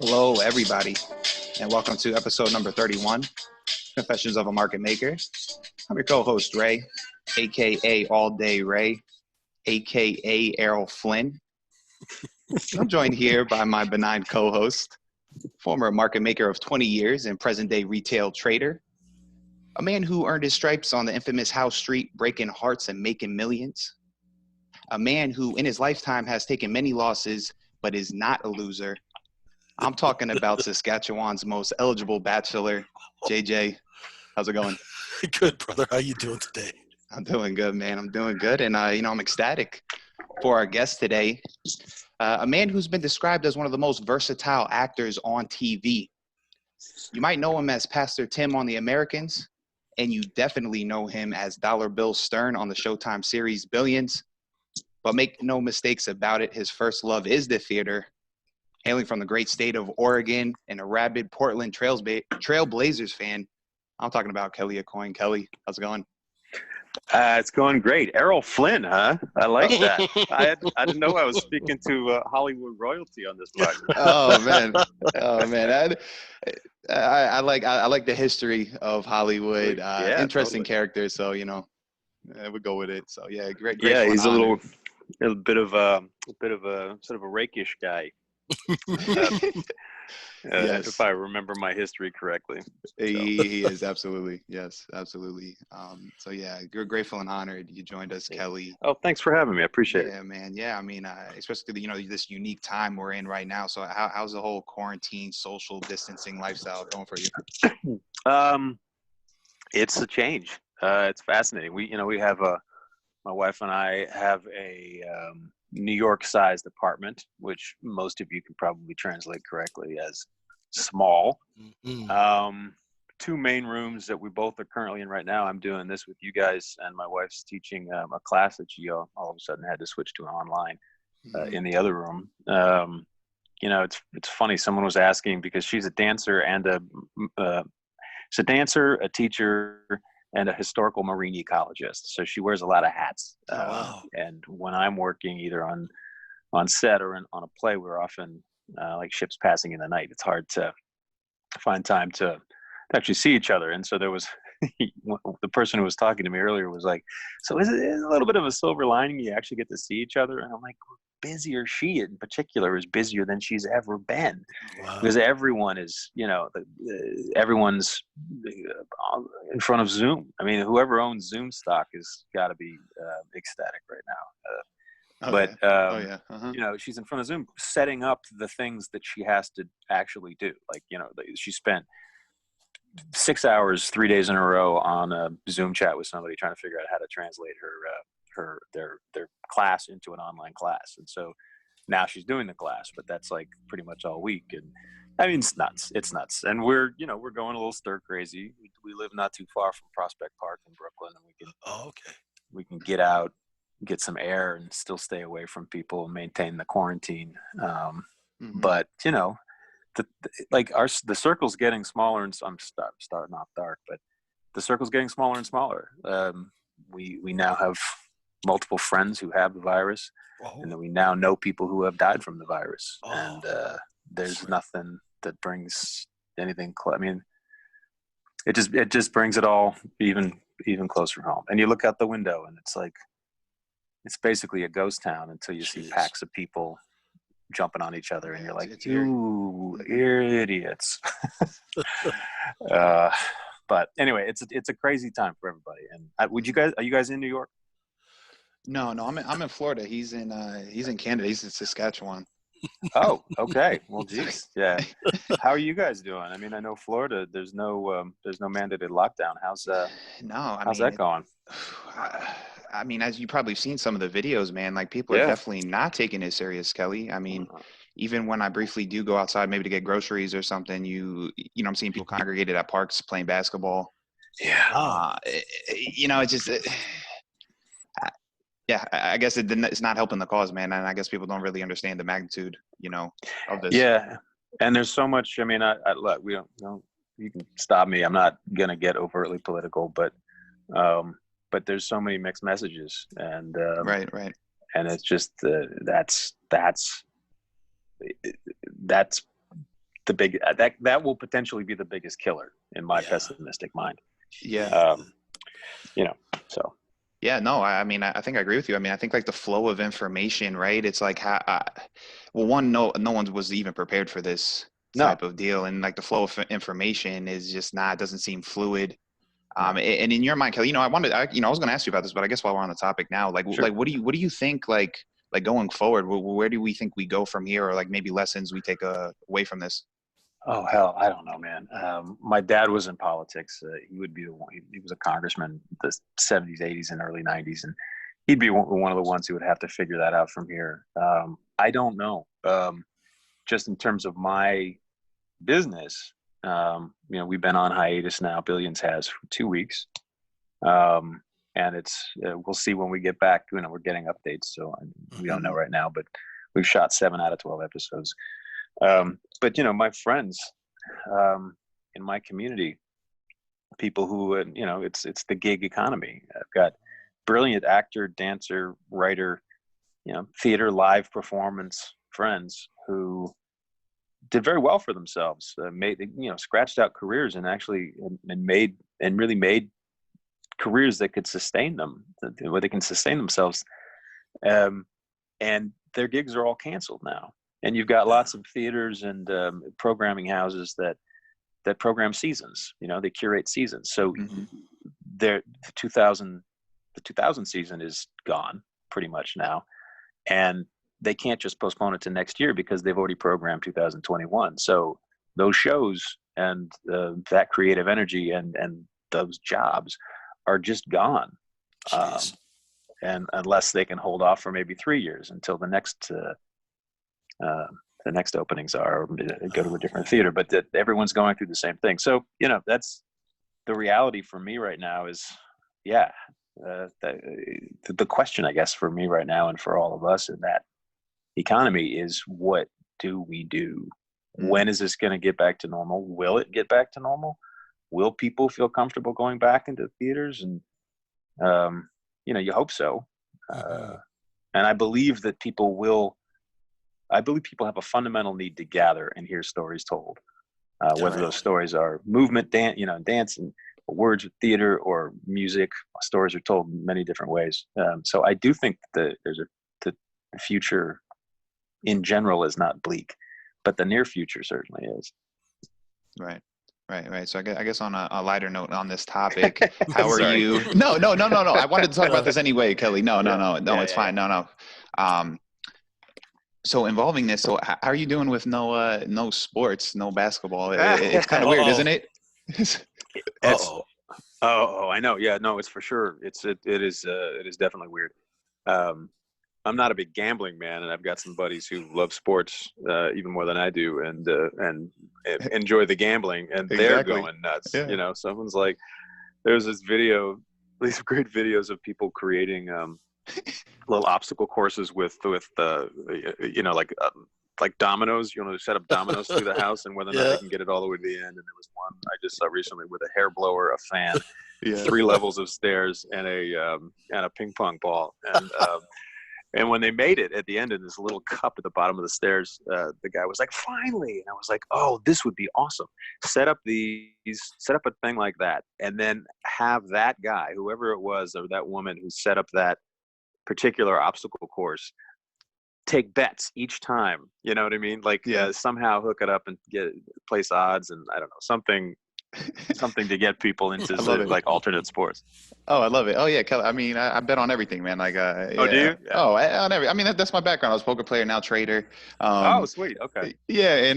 Hello, everybody, and welcome to episode number 31, Confessions of a Market Maker. I'm your co-host, Ray, a.k.a. All Day Ray, a.k.a. Errol Flynn. I'm joined here by my benign co-host, former market maker of 20 years and present-day retail trader, a man who earned his stripes on the infamous House Street, breaking hearts and making millions, a man who in his lifetime has taken many losses but is not a loser. I'm talking about Saskatchewan's most eligible bachelor, JJ. How's it going? Good, brother. How you doing today? I'm doing good, man. I'm doing good. And, I'm ecstatic for our guest today, a man who's been described as one of the most versatile actors on TV. You might know him as Pastor Tim on The Americans, and you definitely know him as Dollar Bill Stearn on the Showtime series Billions. But make no mistakes about it, his first love is the theater. Hailing from the great state of Oregon and a rabid Portland Trailblazers fan, I'm talking about Kelly AuCoin. Kelly, how's it going? It's going great. Errol Flynn, huh? I like that. I didn't know I was speaking to Hollywood royalty on this podcast. Oh man, I like the history of Hollywood. Interesting totally. Characters, so we go with it. So yeah, great. Yeah, he's a bit of a sort of a rakish guy. Yes. If I remember my history correctly. He is, absolutely. Yes, absolutely. So yeah, we're grateful and honored you joined us, Kelly. Oh, thanks for having me. I appreciate it. Yeah, man. Yeah, I mean, especially this unique time we're in right now. So how's the whole quarantine, social distancing lifestyle going for you? It's a change. It's fascinating. We have my wife and I have a New York-sized apartment, which most of you can probably translate correctly as small. Mm-hmm. Two main rooms that we both are currently in right now. I'm doing this with you guys, and my wife's teaching a class that she all of a sudden had to switch to online in the other room. It's funny. Someone was asking, because she's a dancer and a teacher, and a historical marine ecologist. So she wears a lot of hats. Wow. And when I'm working either on set or on a play, we're often like ships passing in the night. It's hard to find time to actually see each other. And so there was the person who was talking to me earlier was like, so is it a little bit of a silver lining? You actually get to see each other. And I'm like, busier. She in particular is busier than she's ever been. Wow. Because everyone is, everyone's in front of Zoom. I mean, whoever owns Zoom stock has got to be ecstatic right now. She's in front of Zoom setting up the things that she has to actually do. Like, she spent 6 hours, 3 days in a row on a Zoom chat with somebody trying to figure out how to translate their class into an online class. And so now she's doing the class, but that's like pretty much all week. And I mean, it's nuts. And we're going a little stir crazy. We live not too far from Prospect Park in Brooklyn, and we can get out, get some air, and still stay away from people and maintain the quarantine. But the circle's getting smaller, and I'm starting off dark, but the circle's getting smaller and smaller. We now have multiple friends who have the virus, and then we now know people who have died from the virus. And there's nothing that brings anything I mean, it just brings it all even closer home. And you look out the window, and it's like, it's basically a ghost town until you see packs of people jumping on each other, and you're like, you idiots. But anyway, it's a crazy time for everybody. And are you guys in New York? No, I'm in Florida. He's in Canada. He's in Saskatchewan. Oh, okay. Well, geez, yeah. How are you guys doing? I mean, I know Florida. There's no mandated lockdown. How's that going? I mean, as you probably seen some of the videos, man, like people are definitely not taking it serious, Kelly. I mean, even when I briefly do go outside, maybe to get groceries or something, I'm seeing people congregated at parks playing basketball. Yeah. It's just. I guess it's not helping the cause, man. And I guess people don't really understand the magnitude, of this. Yeah. And there's so much, I mean, look, we don't, you can stop me. I'm not going to get overtly political, but there's so many mixed messages, and right. And it's just, that's the big that will potentially be the biggest killer in my pessimistic mind. Yeah. So. Yeah, no, I mean, I think I agree with you. I mean, I think like the flow of information, right? It's like, well, one, no one was even prepared for this type of deal, and like the flow of information is just it doesn't seem fluid. And in your mind, Kelly, I was going to ask you about this, but I guess while we're on the topic now, like, sure. what do you think, like going forward, where do we think we go from here, or like maybe lessons we take away from this? Oh, hell, I don't know, man. My dad was in politics. He would be the one. He was a congressman in the 70s, 80s, and early 90s, and he'd be one of the ones who would have to figure that out from here. I don't know. Just in terms of my business, we've been on hiatus now. Billions has for 2 weeks, and it's we'll see when we get back. We're getting updates, so we don't know right now. But we've shot 7 out of 12 episodes. But my friends in my community, people who it's the gig economy. I've got brilliant actor, dancer, writer, theater, live performance friends who did very well for themselves, scratched out careers and actually really made careers that could sustain them, where they can sustain themselves. And their gigs are all canceled now. And you've got lots of theaters and programming houses that program seasons. They curate seasons. So the 2000 season is gone pretty much now, and they can't just postpone it to next year because they've already programmed 2021. So those shows and that creative energy and those jobs are just gone. And unless they can hold off for maybe 3 years until the next openings are, or go to a different theater, but that everyone's going through the same thing. So, that's the reality for me right now is, the question, I guess, for me right now and for all of us in that economy is, what do we do? When is this going to get back to normal? Will it get back to normal? Will people feel comfortable going back into theaters? And, you hope so. And I believe that people have a fundamental need to gather and hear stories told, whether those stories are movement, dance and words, theater, or music. Stories are told in many different ways. So I do think that the future in general is not bleak, but the near future certainly is. Right. So I guess on a lighter note on this topic, how are you? No. I wanted to talk about this anyway, Kelly. No. It's fine. No. So involving this, so how are you doing with no sports, no basketball? It's kind of weird, isn't it? I know. Yeah, no, it's for sure. It is definitely weird. I'm not a big gambling man, and I've got some buddies who love sports even more than I do, and enjoy the gambling, and they're going nuts. Yeah. Someone's like, there's these great videos of people creating little obstacle courses with like dominoes. Set up dominoes through the house, and whether or not they can get it all the way to the end. And there was one I just saw recently with a hair blower, a fan, 3 levels of stairs, and a ping pong ball. And when they made it at the end in this little cup at the bottom of the stairs, the guy was like, "Finally!" And I was like, "Oh, this would be awesome. Set up a thing like that, and then have that guy, whoever it was, or that woman who set up that particular obstacle course, take bets each time." You know what I mean? Like somehow hook it up and place odds, and I don't know, something to get people into like alternate sports. Oh, I love it. Oh yeah, Kelly. I mean, I bet on everything, man. Like, do you? Yeah. Oh, on every. I mean, that's my background. I was a poker player, now trader. Oh, sweet. Okay. Yeah, and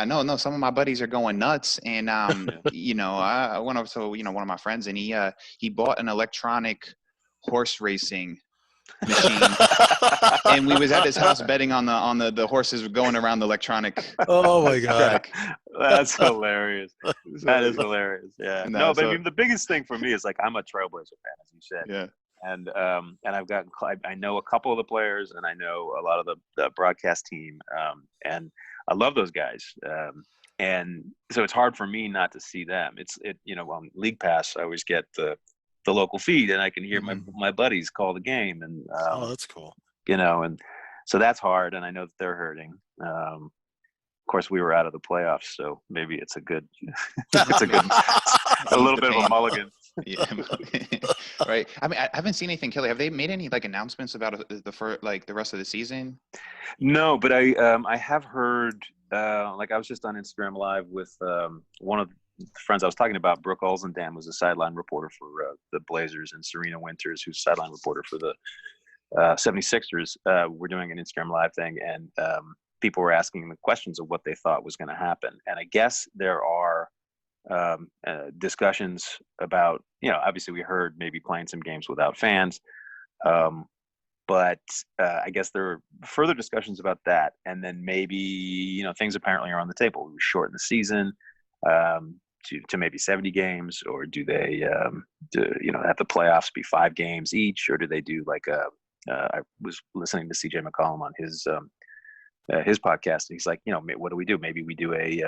no. Some of my buddies are going nuts, and I went up to one of my friends, and he bought an electronic horse racing machine, and we was at his house betting on the horses going around the electronic. Oh my God, that's hilarious. That is hilarious. Yeah. But I mean, the biggest thing for me is, like, I'm a Trailblazer fan, as you said. Yeah. And I know a couple of the players, and I know a lot of the broadcast team, and I love those guys. And so it's hard for me not to see them. On League Pass, I always get the local feed, and I can hear my buddies call the game, and that's cool. And so that's hard, and I know that they're hurting. course, we were out of the playoffs, so maybe it's a good, it's a little bit of a mulligan. Yeah, right. I mean, I haven't seen anything, Kelly. Have they made any like announcements about the rest of the season? No, but I have heard. Like I was just on Instagram Live with one of the friends I was talking about. Brooke Olzendam was a sideline reporter for the Blazers, and Serena Winters, who's a sideline reporter for the 76ers. We're doing an Instagram Live thing, and people were asking the questions of what they thought was going to happen. And I guess there are discussions about, obviously we heard maybe playing some games without fans. But I guess there are further discussions about that. And then maybe, things apparently are on the table. We shorten the season to maybe 70 games, or do they, have the playoffs be 5 games each, or do they do like I was listening to CJ McCollum on his podcast. And he's like, what do we do? Maybe we do a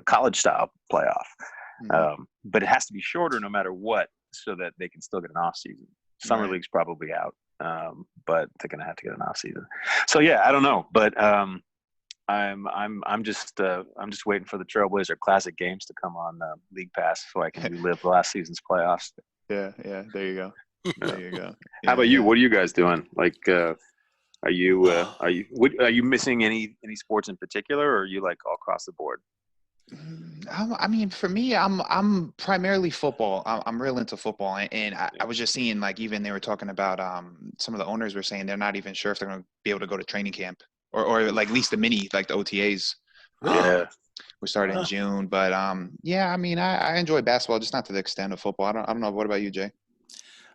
college style playoff, but it has to be shorter no matter what, so that they can still get an off season. Summer League's probably out, but they're gonna have to get an off season. So yeah, I don't know, but I'm just waiting for the Trailblazer Classic games to come on League Pass so I can relive last season's playoffs. Yeah, there you go. There you go. Yeah, how about you? What are you guys doing? Like, are you missing any sports in particular, or are you like all across the board? I mean, for me, I'm primarily football. I'm real into football, and I was just seeing, like, even they were talking about some of the owners were saying they're not even sure if they're going to be able to go to training camp or like at least the OTAs. Yeah, we started in June, but yeah, I mean, I enjoy basketball, just not to the extent of football. I don't know. What about you, Jay?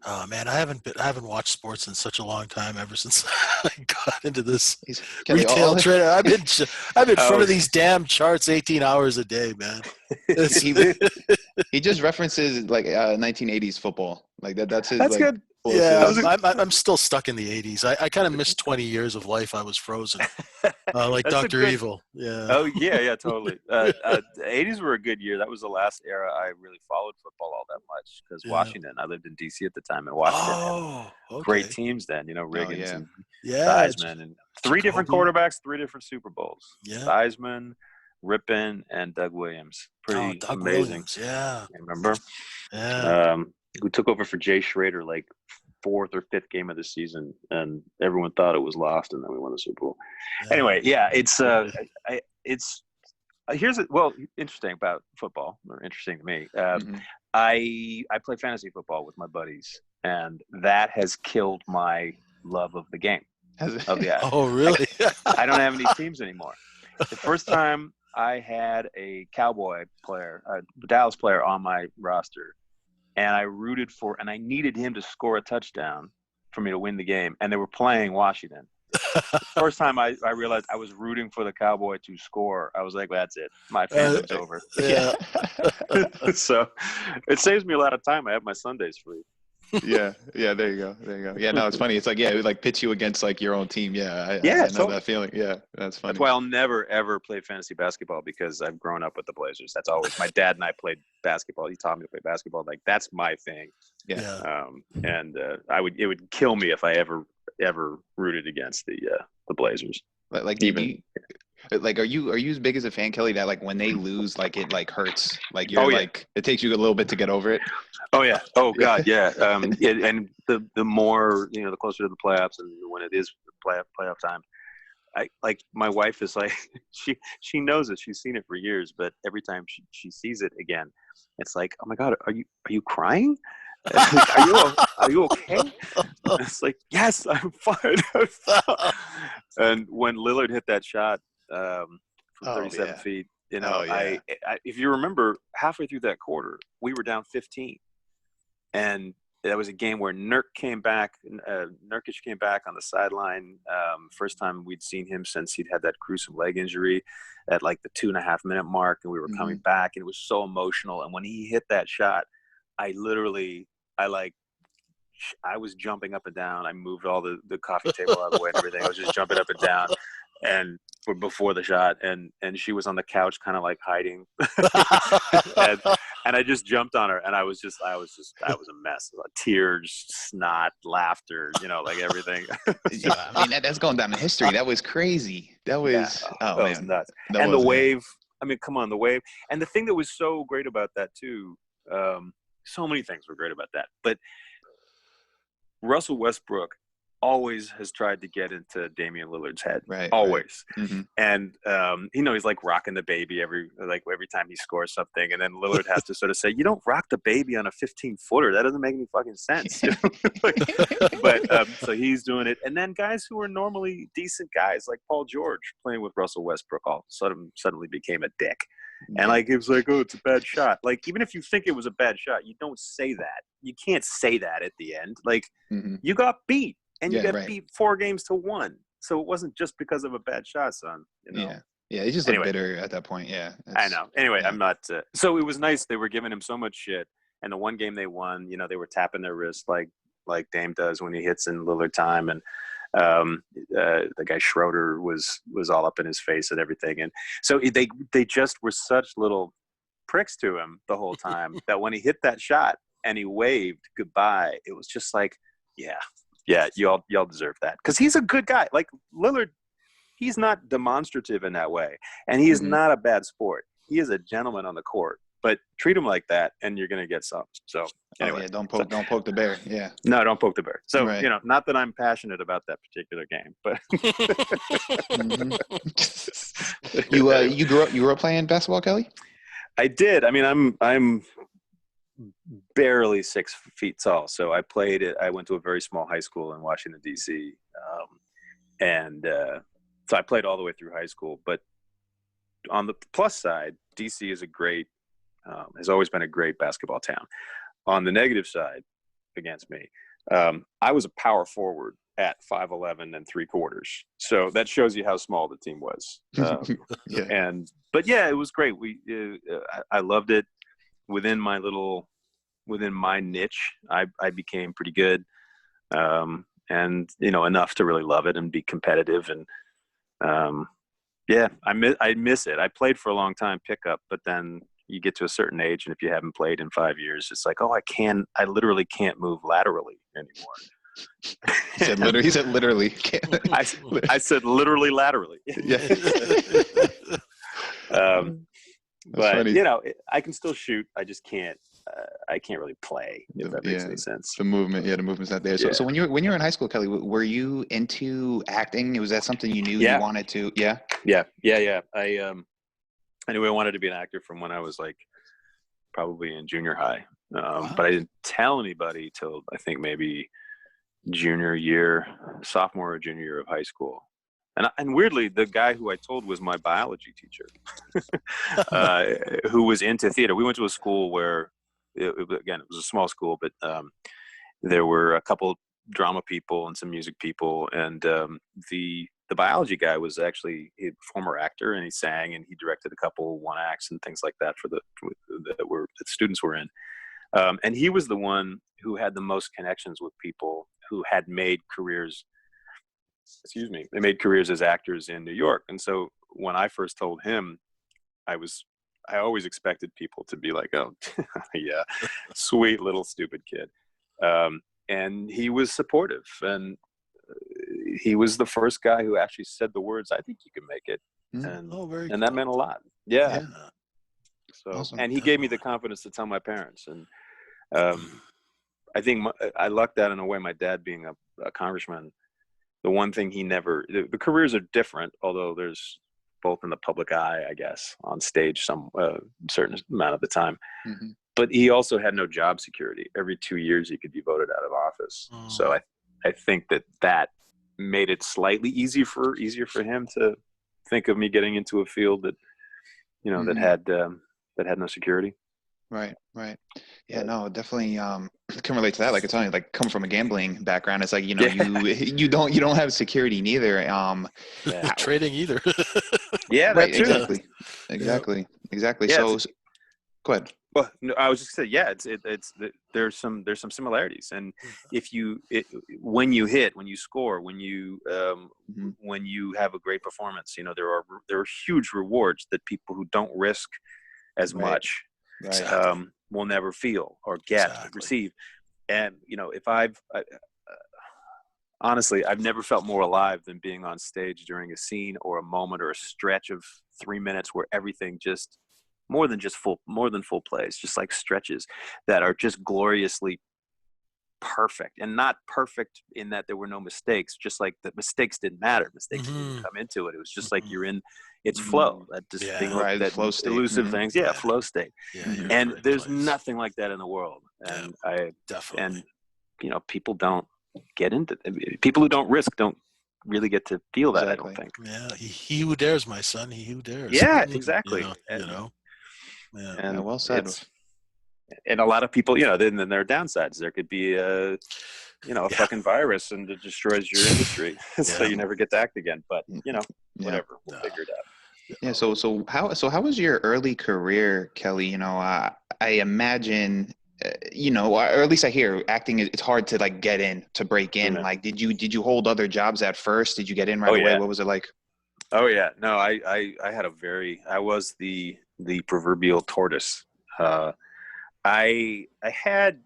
Oh man, I haven't watched sports in such a long time, ever since I got into this retail trade. I've been in front of these damn charts 18 hours a day, man. He just references like 1980s football, like that. That's his. That's like, good. Yeah, I'm still stuck in the 80s. I kind of missed 20 years of life. I was frozen, like Dr. Evil. Yeah. Oh yeah, totally. The 80s were a good year. That was the last era I really followed football all that much, because Washington. I lived in DC at the time, and Washington had great teams then. Riggins and Theismann, and 3 different quarterbacks, 3 different Super Bowls. Yeah. Theismann, Rippon, and Doug Williams. Pretty Doug amazing. Williams, yeah. You remember? Yeah. Who took over for Jay Schrader like 4th or 5th game of the season, and everyone thought it was lost, and then we won the Super Bowl. Yeah. Anyway, yeah, it's interesting about football, or interesting to me. I play fantasy football with my buddies, and that has killed my love of the game. Oh, really? I don't have any teams anymore. The first time I had a Cowboy player, a Dallas player on my roster, and I rooted for, and I needed him to score a touchdown for me to win the game, and they were playing Washington. The first time I realized I was rooting for the Cowboy to score, I was like, well, that's it. My fandom's over. Yeah. So it saves me a lot of time. I have my Sundays free. Yeah, there you go. Yeah, no, it's funny. It's like, it would like pit you against like your own team. I know that feeling. Yeah, that's funny. That's why I'll never ever play fantasy basketball, because I've grown up with the Blazers. That's always, my dad and I played basketball. He taught me to play basketball. Like, that's my thing. Yeah. And it would kill me if I ever rooted against the Blazers. Like even. Like, are you as big as a fan, Kelly, that like when they lose, like it like hurts, like you're like it takes you a little bit to get over it? Oh yeah. Oh God, yeah. And the more, the closer to the playoffs, and when it is playoff time, I like, my wife is like, she knows it. She's seen it for years, but every time she sees it again, it's like, oh my God, are you crying? Are you okay? It's like, yes, I'm fine. And when Lillard hit that shot from 37 feet, I if you remember, halfway through that quarter, we were down 15, and that was a game where Nurkic came back on the sideline. First time we'd seen him since he'd had that gruesome leg injury at like the 2.5-minute mark, and we were coming back, and it was so emotional. And when he hit that shot, I was jumping up and down. I moved all the coffee table out of the way and everything. I was just jumping up and down, and before the shot, and she was on the couch kind of like hiding. and I just jumped on her, and I was a mess. Tears, snot, laughter, like everything. I mean, that's going down in history. That was crazy. That was that was nuts. And the wave. I mean, come on, the wave. And the thing that was so great about that too, so many things were great about that. But Russell Westbrook always has tried to get into Damian Lillard's head, always. Right. Mm-hmm. And he's like rocking the baby every time he scores something, and then Lillard has to sort of say, "You don't rock the baby on a 15-footer. That doesn't make any fucking sense." So he's doing it, and then guys who are normally decent guys like Paul George playing with Russell Westbrook all suddenly became a dick, and like it was like, "Oh, it's a bad shot." Like even if you think it was a bad shot, you don't say that. You can't say that at the end. Like you got beat. And you got beat 4-1, so it wasn't just because of a bad shot, son. You know? Yeah. He just looked bitter at that point. Yeah, I know. Anyway, I'm not. So it was nice. They were giving him so much shit, and the one game they won, they were tapping their wrist like Dame does when he hits in Lillard time, and the guy Schroeder was all up in his face and everything, and so they just were such little pricks to him the whole time that when he hit that shot and he waved goodbye, it was just like, yeah, y'all deserve that, because he's a good guy. Like Lillard, he's not demonstrative in that way, and he is not a bad sport. He is a gentleman on the court, but treat him like that, and you're gonna get some. So anyway, don't poke the bear. Yeah, no, don't poke the bear. So not that I'm passionate about that particular game, but you grew up playing basketball, Kelly? I did. I mean, I'm barely 6 feet tall. So I went to a very small high school in Washington, D.C. So I played all the way through high school. But on the plus side, D.C. is has always been a great basketball town. On the negative side, against me, I was a power forward at 5'11" and 3/4. So that shows you how small the team was. But it was great. I loved it. Within my niche, I became pretty good, and enough to really love it and be competitive. And I miss it. I played for a long time pickup, but then you get to a certain age, and if you haven't played in 5 years, it's like, I literally can't move laterally anymore. He said literally. I said literally laterally. Yeah. But funny. I can still shoot. I just can't. I can't really play, if that makes any sense. The movement's not there. So when you were in high school, Kelly, were you into acting? Was that something you knew you wanted to? Yeah. I knew I wanted to be an actor from when I was like probably in junior high, but I didn't tell anybody till I think maybe sophomore or junior year of high school. And weirdly, the guy who I told was my biology teacher, who was into theater. We went to a school where, it was a small school, but there were a couple drama people and some music people, and the biology guy was actually a former actor, and he sang and he directed a couple one-acts and things like that that the students were in. And he was the one who had the most connections with people who had made careers. They made careers as actors in New York. And so when I first told him, I always expected people to be like, oh, yeah, sweet little stupid kid. And he was supportive. And he was the first guy who actually said the words, "I think you can make it." And that meant a lot. Yeah. So, awesome. And he gave me the confidence to tell my parents. And I think I lucked out in a way, my dad being a congressman. The one thing the careers are different, although there's both in the public eye, I guess, on stage some certain amount of the time. Mm-hmm. But he also had no job security. Every 2 years he could be voted out of office. Oh. So I think that made it slightly easier for him to think of me getting into a field that, mm-hmm. that had no security. Right. Yeah, no, definitely can relate to that. Like, it's only like coming from a gambling background. It's like, you don't have security neither. Trading either. Yeah, right. That too. Exactly. Yeah, so go ahead. Well, no, I was just saying, there's some similarities, and when you score, when you have a great performance, there are huge rewards that people who don't risk as much. Right. Will never feel or receive. And if honestly, I've never felt more alive than being on stage during a scene or a moment or a stretch of 3 minutes where everything just more than full plays, just like stretches that are just gloriously perfect, and not perfect in that there were no mistakes, just like the mistakes didn't matter. Mistakes didn't come into it. It was just like you're in its flow, that just thing, right, that flow state. elusive things. Yeah, flow state. Yeah, you're and there's place. nothing like that in the world. And definitely. And people don't get into people who don't risk don't really get to feel that. Exactly. I don't think. Yeah, he who dares, my son. He who dares. Yeah, exactly. You know. Yeah. And well said. And a lot of people, then there are downsides. There could be a fucking virus and it destroys your industry, so you never get to act again. But whatever, we'll figure it out. Yeah. So how was your early career, Kelly? I imagine, or at least I hear acting. It's hard to like get in, to break in. Like, did you hold other jobs at first? Did you get in right away? What was it like? Oh yeah, no, I had I was the proverbial tortoise. I had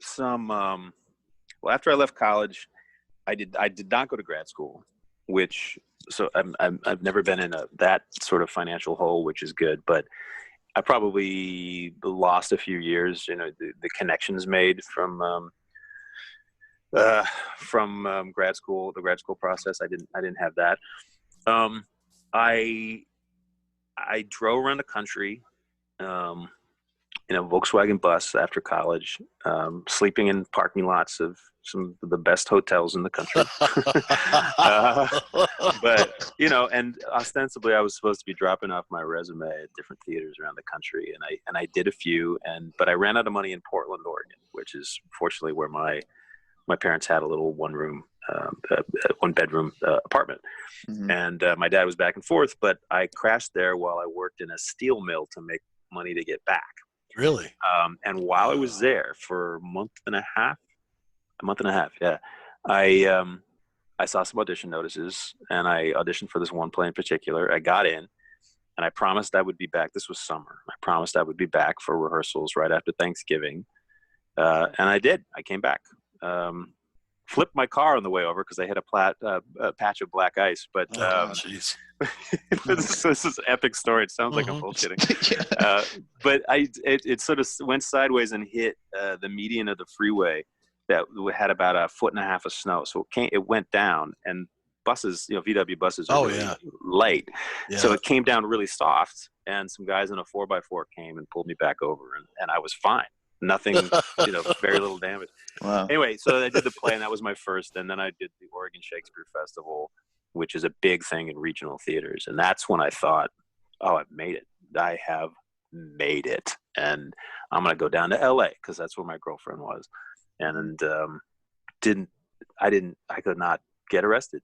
some. Well, after I left college, I did not go to grad school, so I've never been in that sort of financial hole, which is good. But I probably lost a few years. The connections made from grad school, the grad school process. I didn't have that. I drove around the country. In a Volkswagen bus after college, sleeping in parking lots of some of the best hotels in the country. But, and ostensibly I was supposed to be dropping off my resume at different theaters around the country. And I did a few, but I ran out of money in Portland, Oregon, which is fortunately where my parents had a little one bedroom apartment. Mm-hmm. And my dad was back and forth, but I crashed there while I worked in a steel mill to make money to get back. Really? And while I was there for a month and a half, yeah, I saw some audition notices, and I auditioned for this one play in particular. I got in, and I promised I would be back. This was summer. I promised I would be back for rehearsals right after Thanksgiving, and I did. I came back. Flipped my car on the way over because I hit a patch of black ice. But jeez. this is an epic story. It sounds like I'm bullshitting. But it sort of went sideways and hit the median of the freeway that had about 1.5 feet of snow. So it went down, and buses, VW buses are really light. Yeah. So it came down really soft, and some guys in a 4x4 came and pulled me back over, and I was fine. Nothing, very little damage. Wow. Anyway, so I did the play, and that was my first. And then I did the Oregon Shakespeare Festival, which is a big thing in regional theaters. And that's when I thought, oh, I've made it. I have made it. And I'm going to go down to LA because that's where my girlfriend was. And I could not get arrested.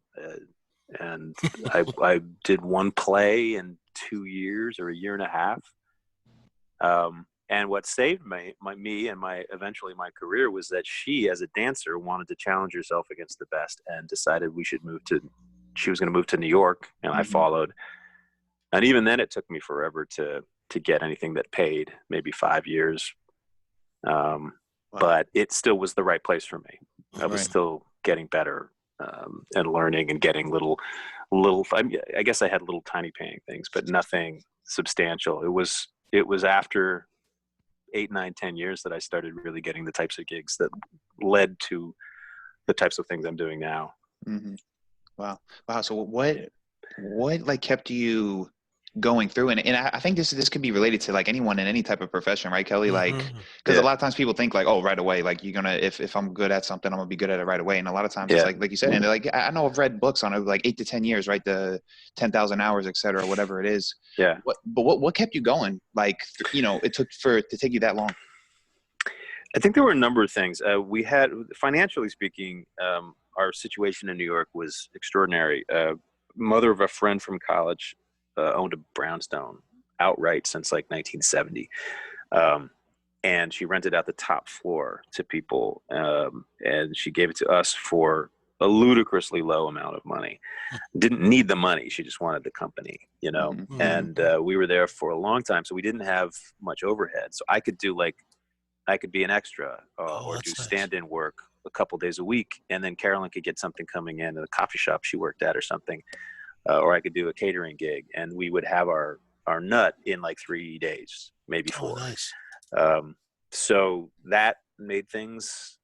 And I did one play in 2 years or a year and a half. And what saved me and eventually my career was that she, as a dancer, wanted to challenge herself against the best and decided she was going to move to New York, and I followed. And even then it took me forever to get anything that paid, maybe 5 years. Wow. But it still was the right place for me. I was still getting better and learning and getting little, I guess I had little tiny paying things, but nothing substantial. It was after 8, 9, 10 years that I started really getting the types of gigs that led to the types of things I'm doing now. Mm-hmm. Wow. So what like kept you going through? And I think this could be related to like anyone in any type of profession, right, Kelly? Like, because a lot of times people think like, oh, right away, like you're gonna, if I'm good at something, I'm gonna be good at it right away. And a lot of times it's like you said, and like I know I've read books on it, like 8 to 10 years, right? The 10,000 hours, et cetera, whatever it is. Yeah. What kept you going? Like, it took to take you that long. I think there were a number of things. We had, financially speaking, our situation in New York was extraordinary. Mother of a friend from college owned a brownstone outright since like 1970. And she rented out the top floor to people. And she gave it to us for a ludicrously low amount of money. Didn't need the money. She just wanted the company, and we were there for a long time. So we didn't have much overhead. So I could be an extra or do stand-in work a couple days a week, and then Carolyn could get something coming in at a coffee shop she worked at or something, or I could do a catering gig, and we would have our nut in like 3 days, maybe 4. Oh, nice. So that made things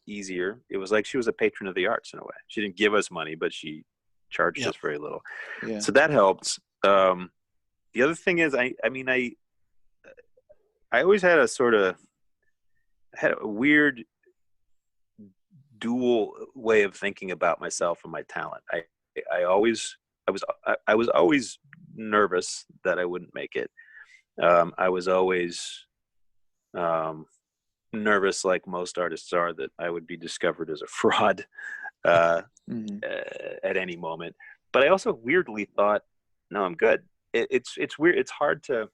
easier. It was like she was a patron of the arts in a way. She didn't give us money, but she charged us very little. Yeah. So that helped. The other thing is, I always had a weird dual way of thinking about myself and my talent. I was always nervous that I wouldn't make it. I was always nervous, like most artists are, that I would be discovered as a fraud at any moment. But I also weirdly thought, no, I'm good. It's weird. It's hard to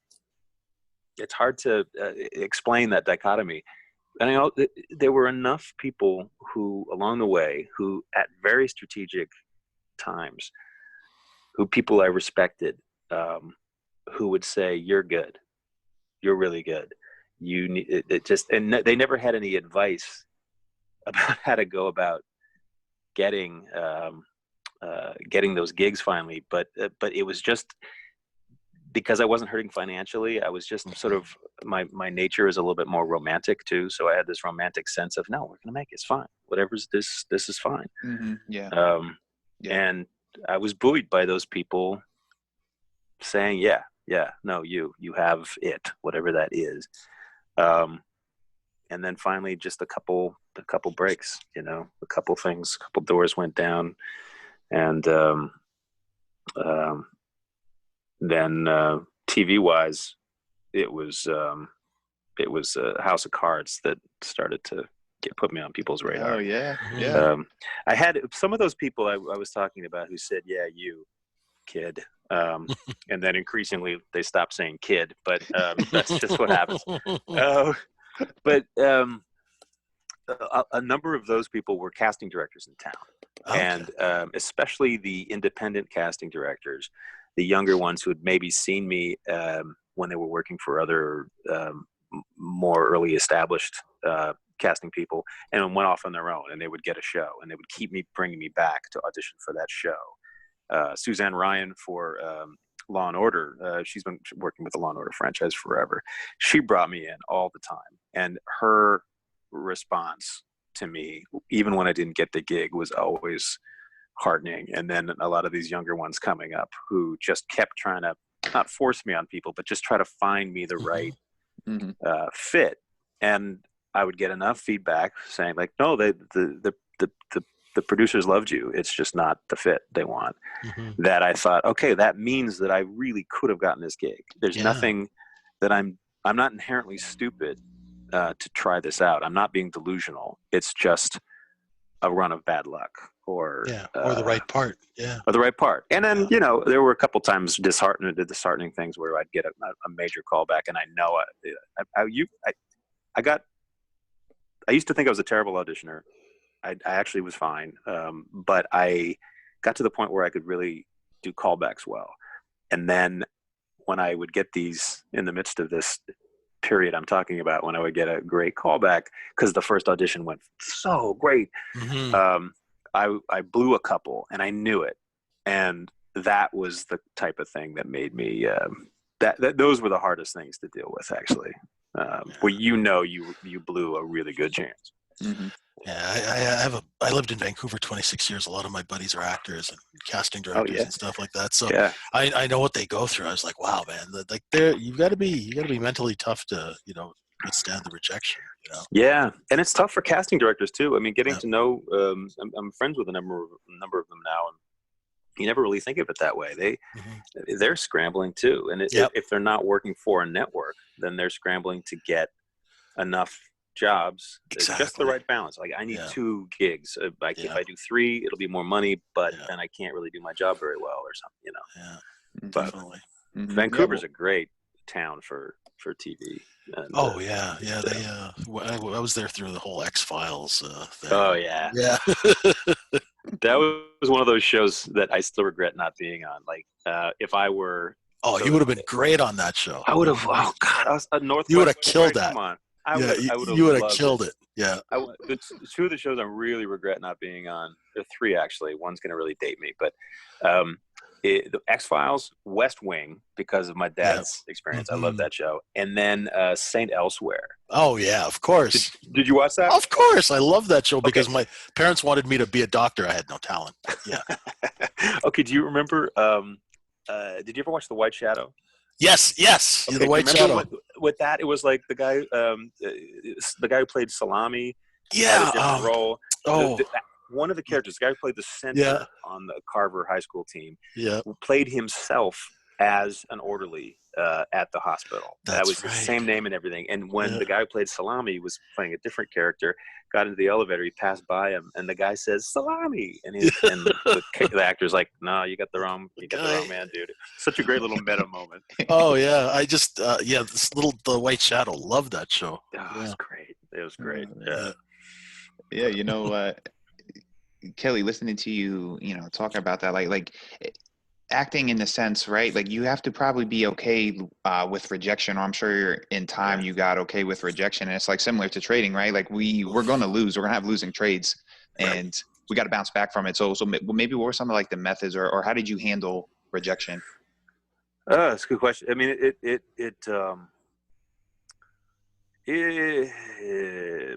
explain that dichotomy. And I know there were enough people who, along the way, who at very strategic times, who people I respected, who would say, "You're good. You're really good. You need it." Just, and they never had any advice about how to go about getting those gigs finally. But it was just because I wasn't hurting financially. I was just sort of, my nature is a little bit more romantic too. So I had this romantic sense of, no, we're gonna make it. It's fine. Whatever's this is fine. Mm-hmm. Yeah. And I was buoyed by those people saying, yeah, no, you have it, whatever that is. And then finally, just a couple breaks, a couple things, a couple doors went down, and then TV wise, it was a House of Cards that started to put me on people's radar. Oh yeah, yeah. I had some of those people I was talking about who said, "Yeah, you kid," and then increasingly they stopped saying "kid," but that's just what happens. But a number of those people were casting directors in town, and especially the independent casting directors, the younger ones who had maybe seen me when they were working for other more early established casting people, and went off on their own, and they would get a show, and they would keep bringing me back to audition for that show. Suzanne Ryan for Law and Order, she's been working with the Law and Order franchise forever. She brought me in all the time, and her response to me, even when I didn't get the gig, was always heartening. And then a lot of these younger ones coming up who just kept trying to not force me on people, but just try to find me the right fit. And I would get enough feedback saying like, no, the producers loved you. It's just not the fit they want. That I thought, okay, that means that I really could have gotten this gig. There's nothing that I'm not inherently stupid to try this out. I'm not being delusional. It's just a run of bad luck, or the right part. Or the right part. And then, there were a couple times disheartening things where I'd get a major callback, and I know I used to think I was a terrible auditioner. I actually was fine. But I got to the point where I could really do callbacks well. And then when I would get these in the midst of this period I'm talking about, when I would get a great callback because the first audition went so great, I blew a couple, and I knew it. And that was the type of thing that made me those were the hardest things to deal with, actually, where you blew a really good chance. Yeah, I lived in Vancouver 26 years. A lot of my buddies are actors and casting directors and stuff like that. So I know what they go through. I was like, wow, man, you've got to be mentally tough to, withstand the rejection, Yeah. And it's tough for casting directors too. I mean, getting to know, I'm friends with a number of them now, and you never really think of it that way. They're scrambling too. And if they're not working for a network, then they're scrambling to get enough jobs, just the right balance. Like, I need 2 gigs. If I do 3, it'll be more money, but then I can't really do my job very well or something, But definitely. Vancouver's a great town for TV. And, I was there through the whole X-Files thing. Oh yeah. That was one of those shows that I still regret not being on. Like, if I were, you would have been great on that show. I would have. Oh God, I was a Northwest. You would have killed that. Come on. You would have killed it. Yeah. The two of the shows I really regret not being on. There are three actually. One's going to really date me, but the X-Files, West Wing, because of my dad's experience. I love that show. And then Saint Elsewhere. Oh yeah, of course. Did you watch that? Of course, I love that show because my parents wanted me to be a doctor. I had no talent. Yeah. Okay. Do you remember? Did you ever watch The White Shadow? Yes. Okay, The White Shadow. With that, it was like the guy who played Salami. Yeah. Had a different role. Oh. One of the characters, the guy who played the center on the Carver High School team, played himself as an orderly at the hospital. That was the same name and everything. And when the guy who played Salami was playing a different character, got into the elevator, he passed by him, and the guy says, "Salami," and the actor's like, "No, you got the wrong man, dude." Such a great little meta moment. Oh yeah, I just The White Shadow. Love that show. Oh, it was great. It was great. Yeah, you know, Kelly, listening to you, talk about that, like acting in the sense, right? Like you have to probably be okay with rejection, or I'm sure in time you got okay with rejection. And it's like similar to trading, right? Like we're going to lose, we're going to have losing trades, and we got to bounce back from it. So maybe what were some of like the methods, or how did you handle rejection? That's a good question. I mean,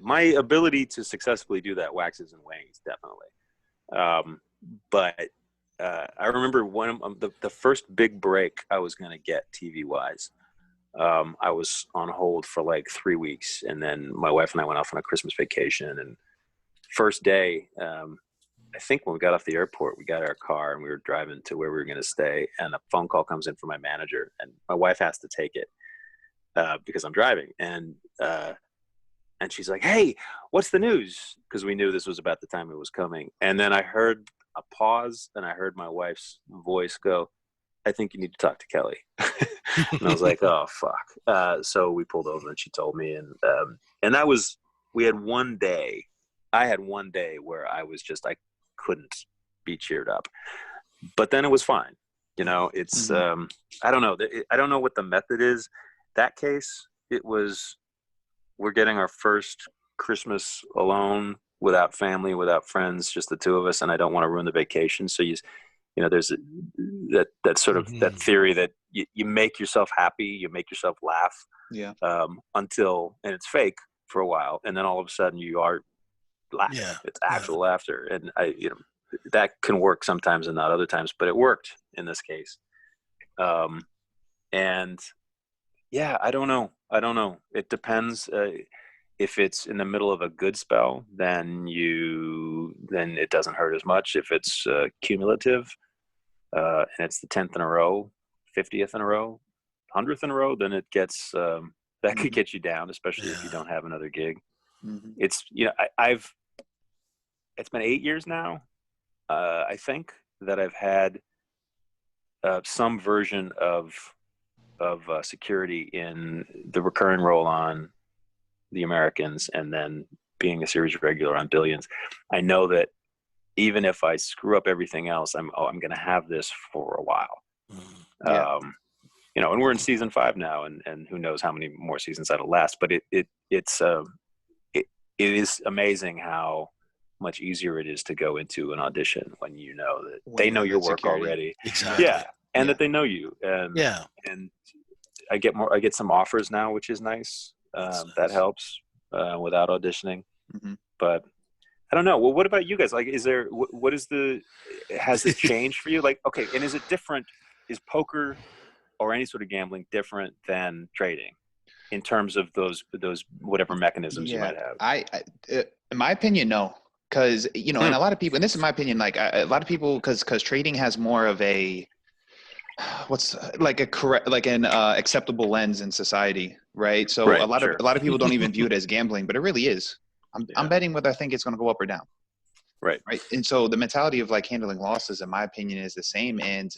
my ability to successfully do that waxes and wanes, definitely. But I remember the first big break I was going to get TV wise. I was on hold for like 3 weeks, and then my wife and I went off on a Christmas vacation. And first day, I think when we got off the airport, we got our car and we were driving to where we were going to stay, and a phone call comes in from my manager, and my wife has to take it because I'm driving. And she's like, "Hey, what's the news?" Because we knew this was about the time it was coming. And then I heard a pause, and I heard my wife's voice go, "I think you need to talk to Kelly." And I was like, "Oh, fuck." So we pulled over, and she told me. And that was, we had one day. I had one day where I couldn't be cheered up. But then it was fine. It's, I don't know. I don't know what the method is. That case, it was, we're getting our first Christmas alone, without family, without friends, just the two of us, and I don't want to ruin the vacation. So there's that sort of that theory that you make yourself happy, you make yourself laugh, until, and it's fake for a while, and then all of a sudden you are laughing. Yeah. It's actual laughter, and that can work sometimes and not other times, but it worked in this case. And yeah, I don't know. It depends. If it's in the middle of a good spell, then it doesn't hurt as much. If it's cumulative, and it's the 10th in a row, 50th in a row, 100th in a row, then it gets that could get you down, especially if you don't have another gig. Mm-hmm. It's it's been 8 years now, I think, that I've had some version of security in the recurring role on The Americans, and then being a series regular on Billions. I know that even if I screw up everything else, I'm going to have this for a while. Yeah. And we're in season 5 now, and who knows how many more seasons that'll last. But it is amazing how much easier it is to go into an audition when you know that they know your work already. Exactly. Yeah, and that they know you. And I get some offers now, which is nice. That helps without auditioning. Mm-hmm. But I don't know. Well, what about you guys? Like, has it changed for you? Like, okay, and is it different? Is poker or any sort of gambling different than trading in terms of those whatever mechanisms you might have? I in my opinion, no. Because, and a lot of people, and this is my opinion, like a lot of people, because trading has more of a, an acceptable lens in society, right? So a lot of people don't even view it as gambling, but it really is. I'm betting whether I think it's going to go up or down. Right. And so the mentality of like handling losses, in my opinion, is the same. And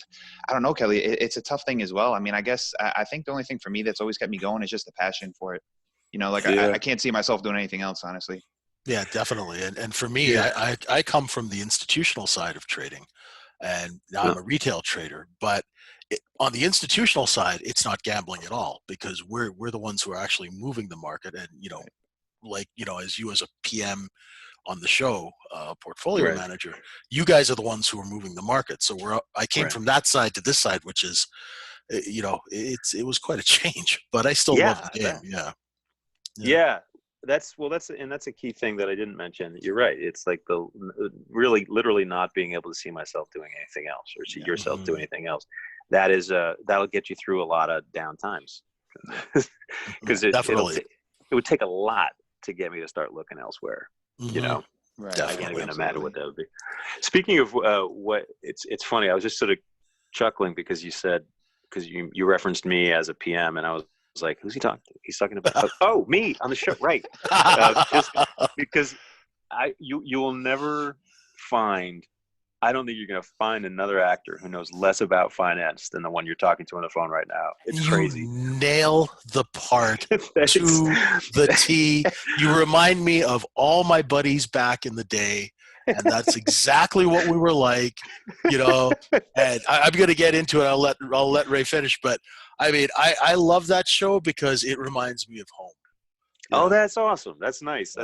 I don't know, Kelly, it's a tough thing as well. I mean, I guess I think the only thing for me that's always kept me going is just the passion for it. I can't see myself doing anything else, honestly. Yeah, definitely. And for me, I come from the institutional side of trading, and now I'm a retail trader. But on the institutional side, it's not gambling at all, because we're the ones who are actually moving the market and like, as you as a PM on the show, portfolio manager, you guys are the ones who are moving the market. So I came from that side to this side, which is, it was quite a change, but I still love the game. Yeah. That's a key thing that I didn't mention. You're right. It's like the really literally not being able to see myself doing anything else or see yourself do anything else. That is that'll get you through a lot of down times, because it would take a lot to get me to start looking elsewhere. Right. I can't even imagine what that would be. Speaking of what, it's funny. I was just sort of chuckling because you referenced me as a PM, and I was like, who's he talking to? He's talking about me on the show, right? Just because you will never find. I don't think you're going to find another actor who knows less about finance than the one you're talking to on the phone right now. It's crazy. You nail the part to the T. You remind me of all my buddies back in the day, and that's exactly what we were like, And I'm going to get into it. I'll let Ray finish, but I mean, I love that show because it reminds me of home. Oh, that's awesome. That's nice.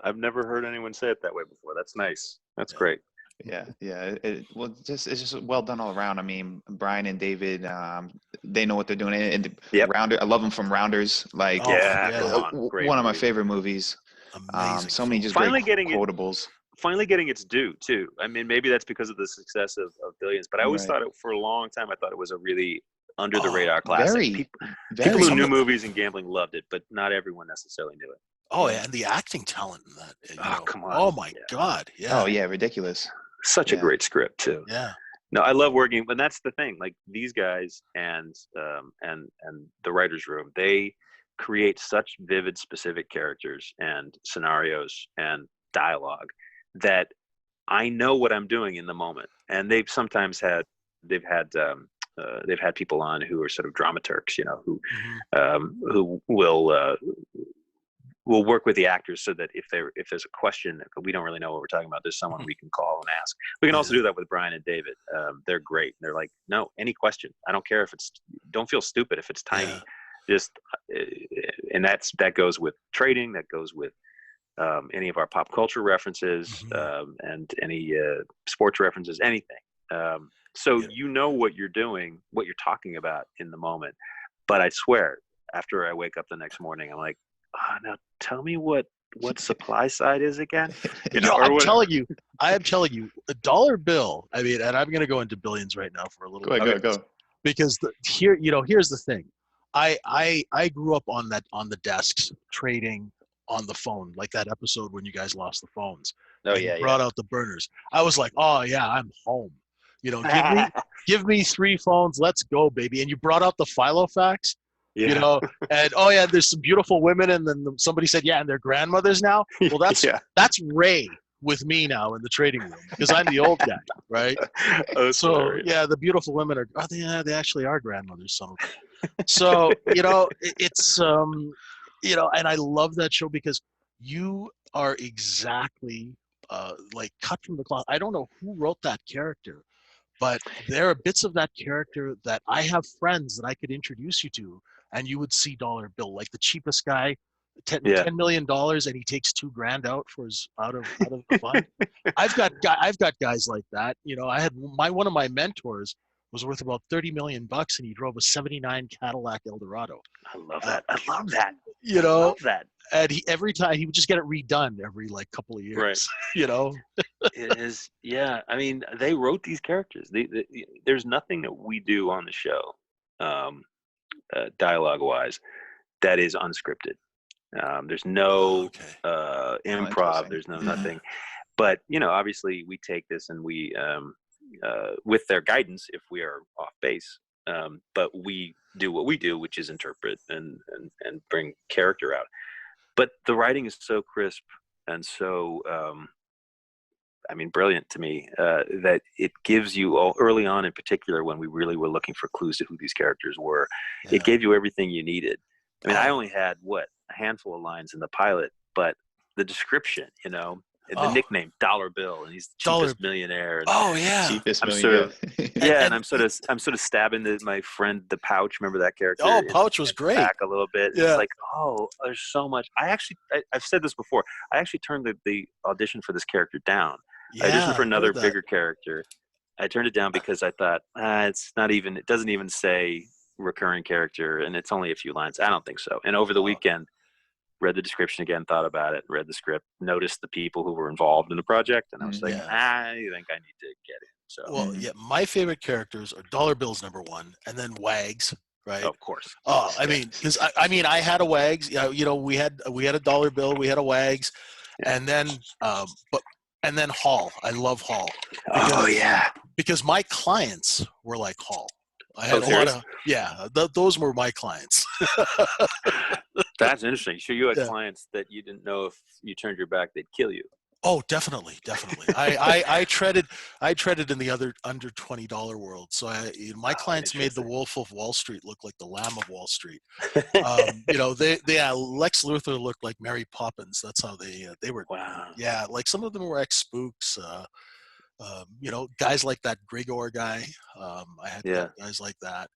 I've never heard anyone say it that way before. That's nice. That's great. Yeah. It's just well done all around. I mean, Brian and David, they know what they're doing. And Rounder, I love them from Rounders. Like, one of my favorite movies. Amazing. So many just great quotables. Finally getting its due too. I mean, maybe that's because of the success of Billions, but I always thought for a long time, I thought it was a really under the radar classic. People who knew movies and gambling loved it, but not everyone necessarily knew it. Oh, yeah, and the acting talent in that. Come on. Oh my God. Yeah. Oh yeah, ridiculous. Such a great script too. Yeah. No, I love working, but that's the thing. Like these guys and the writers' room, they create such vivid, specific characters and scenarios and dialogue that I know what I'm doing in the moment. And they've sometimes had people on who are sort of dramaturgs, who will work with the actors so that if there's a question that we don't really know what we're talking about, there's someone we can call and ask. We can also do that with Brian and David. They're great. They're like, no, any question. I don't care if don't feel stupid if it's tiny. Just, and that goes with trading. That goes with any of our pop culture references and any sports references, anything. So you know what you're doing, what you're talking about in the moment. But I swear, after I wake up the next morning, I'm like, now tell me what supply side is again. I'm telling you, a dollar bill. I mean, and I'm going to go into billions right now for a little bit. Go. Because here's the thing. I grew up on the desks trading on the phone, like that episode when you guys lost the phones. Brought out the burners. I was like, oh yeah, I'm home. Give me 3 phones. Let's go, baby. And you brought out the Filofax. And there's some beautiful women, and then somebody said, and they're grandmothers now. Well, that's Ray with me now in the trading room because I'm the old guy, right? The beautiful women they actually are grandmothers, some of them. So it's and I love that show because you are exactly like cut from the cloth. I don't know who wrote that character, but there are bits of that character that I have friends that I could introduce you to. And you would see Dollar Bill, like the cheapest guy, $10 million, and he takes $2,000 out for his out of the fund. I've got guys like that. I had one of my mentors was worth about $30 million, and he drove a '79 Cadillac Eldorado. I love that. I love that. I love that. And every time he would just get it redone every couple of years. Right. It is. Yeah. I mean, they wrote these characters. There's nothing that we do on the show. Dialogue wise, that is unscripted. There's no improv. There's no nothing. But obviously we take this and we with their guidance if we are off base. But we do what we do, which is interpret and bring character out. But the writing is so crisp and so brilliant to me that it gives you all early on, in particular, when we really were looking for clues to who these characters were. It gave you everything you needed. I mean, I only had a handful of lines in the pilot, but the description, the nickname Dollar Bill, and he's the cheapest millionaire. And oh yeah, cheapest millionaire. And I'm sort of stabbing my friend the Pouch. Remember that character? Oh, Pouch was great. Back a little bit. Yeah. It's like, oh, there's so much. I've said this before. I actually turned the audition for this character down. I auditioned for another bigger character. I turned it down because I thought it doesn't even say recurring character, and it's only a few lines. I don't think so. And over the weekend, read the description again, thought about it, read the script, noticed the people who were involved in the project, and I was like, I think I need to get in. So, well, yeah, my favorite characters are Dollar Bill's number one, and then Wags, right? Of course. Oh, I mean, because I had a Wags. You know, we had a Dollar Bill, we had a Wags, and then Hall. I love Hall. Because my clients were like Hall. I had a lot of those were my clients. That's interesting. So you had clients that you didn't know if you turned your back they'd kill you. Oh, definitely. I treaded in the under $20 world. So my clients made the Wolf of Wall Street look like the Lamb of Wall Street. You know, Lex Luthor looked like Mary Poppins. That's how they were. Wow. Yeah, like some of them were ex-spooks. You know, guys like that Grigor guy. I had guys like that.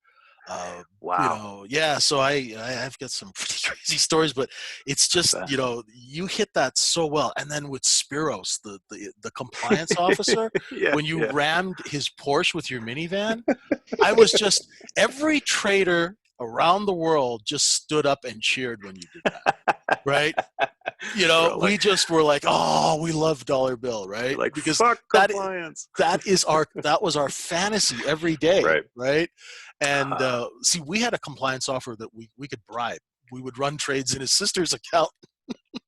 Wow. You know, yeah. So I've got some pretty crazy stories, but it's just, you know, you hit that so well. And then with Spiros, the compliance officer, when you rammed his Porsche with your minivan, I was just, every trader around the world just stood up and cheered when you did that. Right? You know, we just were like, oh, we love Dollar Bill, right? Like, because fuck compliance. that was our fantasy every day, right? And see, we had a compliance offer that we could bribe. We would run trades in his sister's account.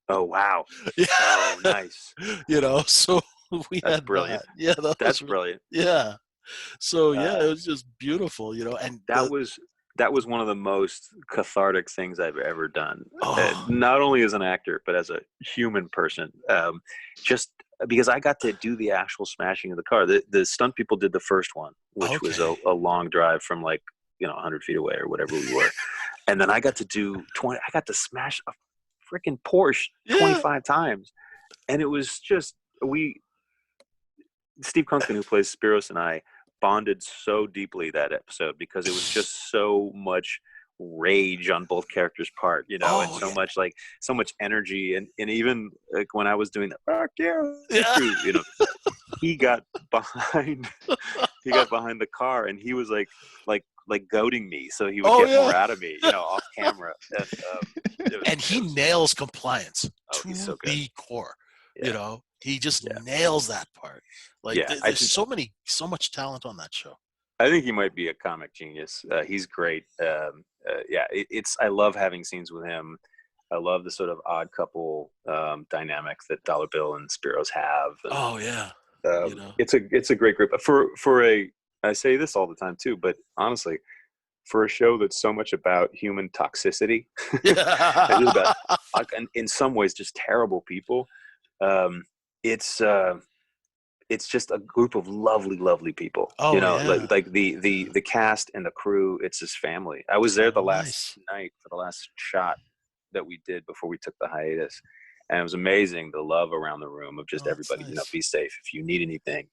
Oh wow! Yeah. Oh, nice. You know, so That's brilliant. That. Yeah, that's brilliant. Yeah. So it was just beautiful, you know, and that was one of the most cathartic things I've ever done. Oh. Not only as an actor, but as a human person. Just because I got to do the actual smashing of the car. The stunt people did the first one, which was a long drive from 100 feet away or whatever we were. And then I got to do I got to smash a freaking Porsche 25 times. And it was just, Steve Kunkin, who plays Spiros, and I bonded so deeply that episode because it was just so much rage on both characters' part, you know, and so much energy, and even when I was doing the fuck you know, he got behind the car, and he was like goading me so he would get more out of me, you know, off camera. And he nails compliance to so the core. You know, he just nails that part. Like there's so much talent on that show. I think he might be a comic genius. He's great. I love having scenes with him. I love the sort of odd couple dynamic that Dollar Bill and Spiros have. And, you know, it's a great group. I say this all the time too, but honestly, for a show that's so much about human toxicity, and about, in some ways, just terrible people. It's just a group of lovely people. You know, like the cast and the crew. It's his family. I was there the last night for the last shot that we did before we took the hiatus, and it was amazing, the love around the room of just everybody. Nice. You know, be safe. If you need anything,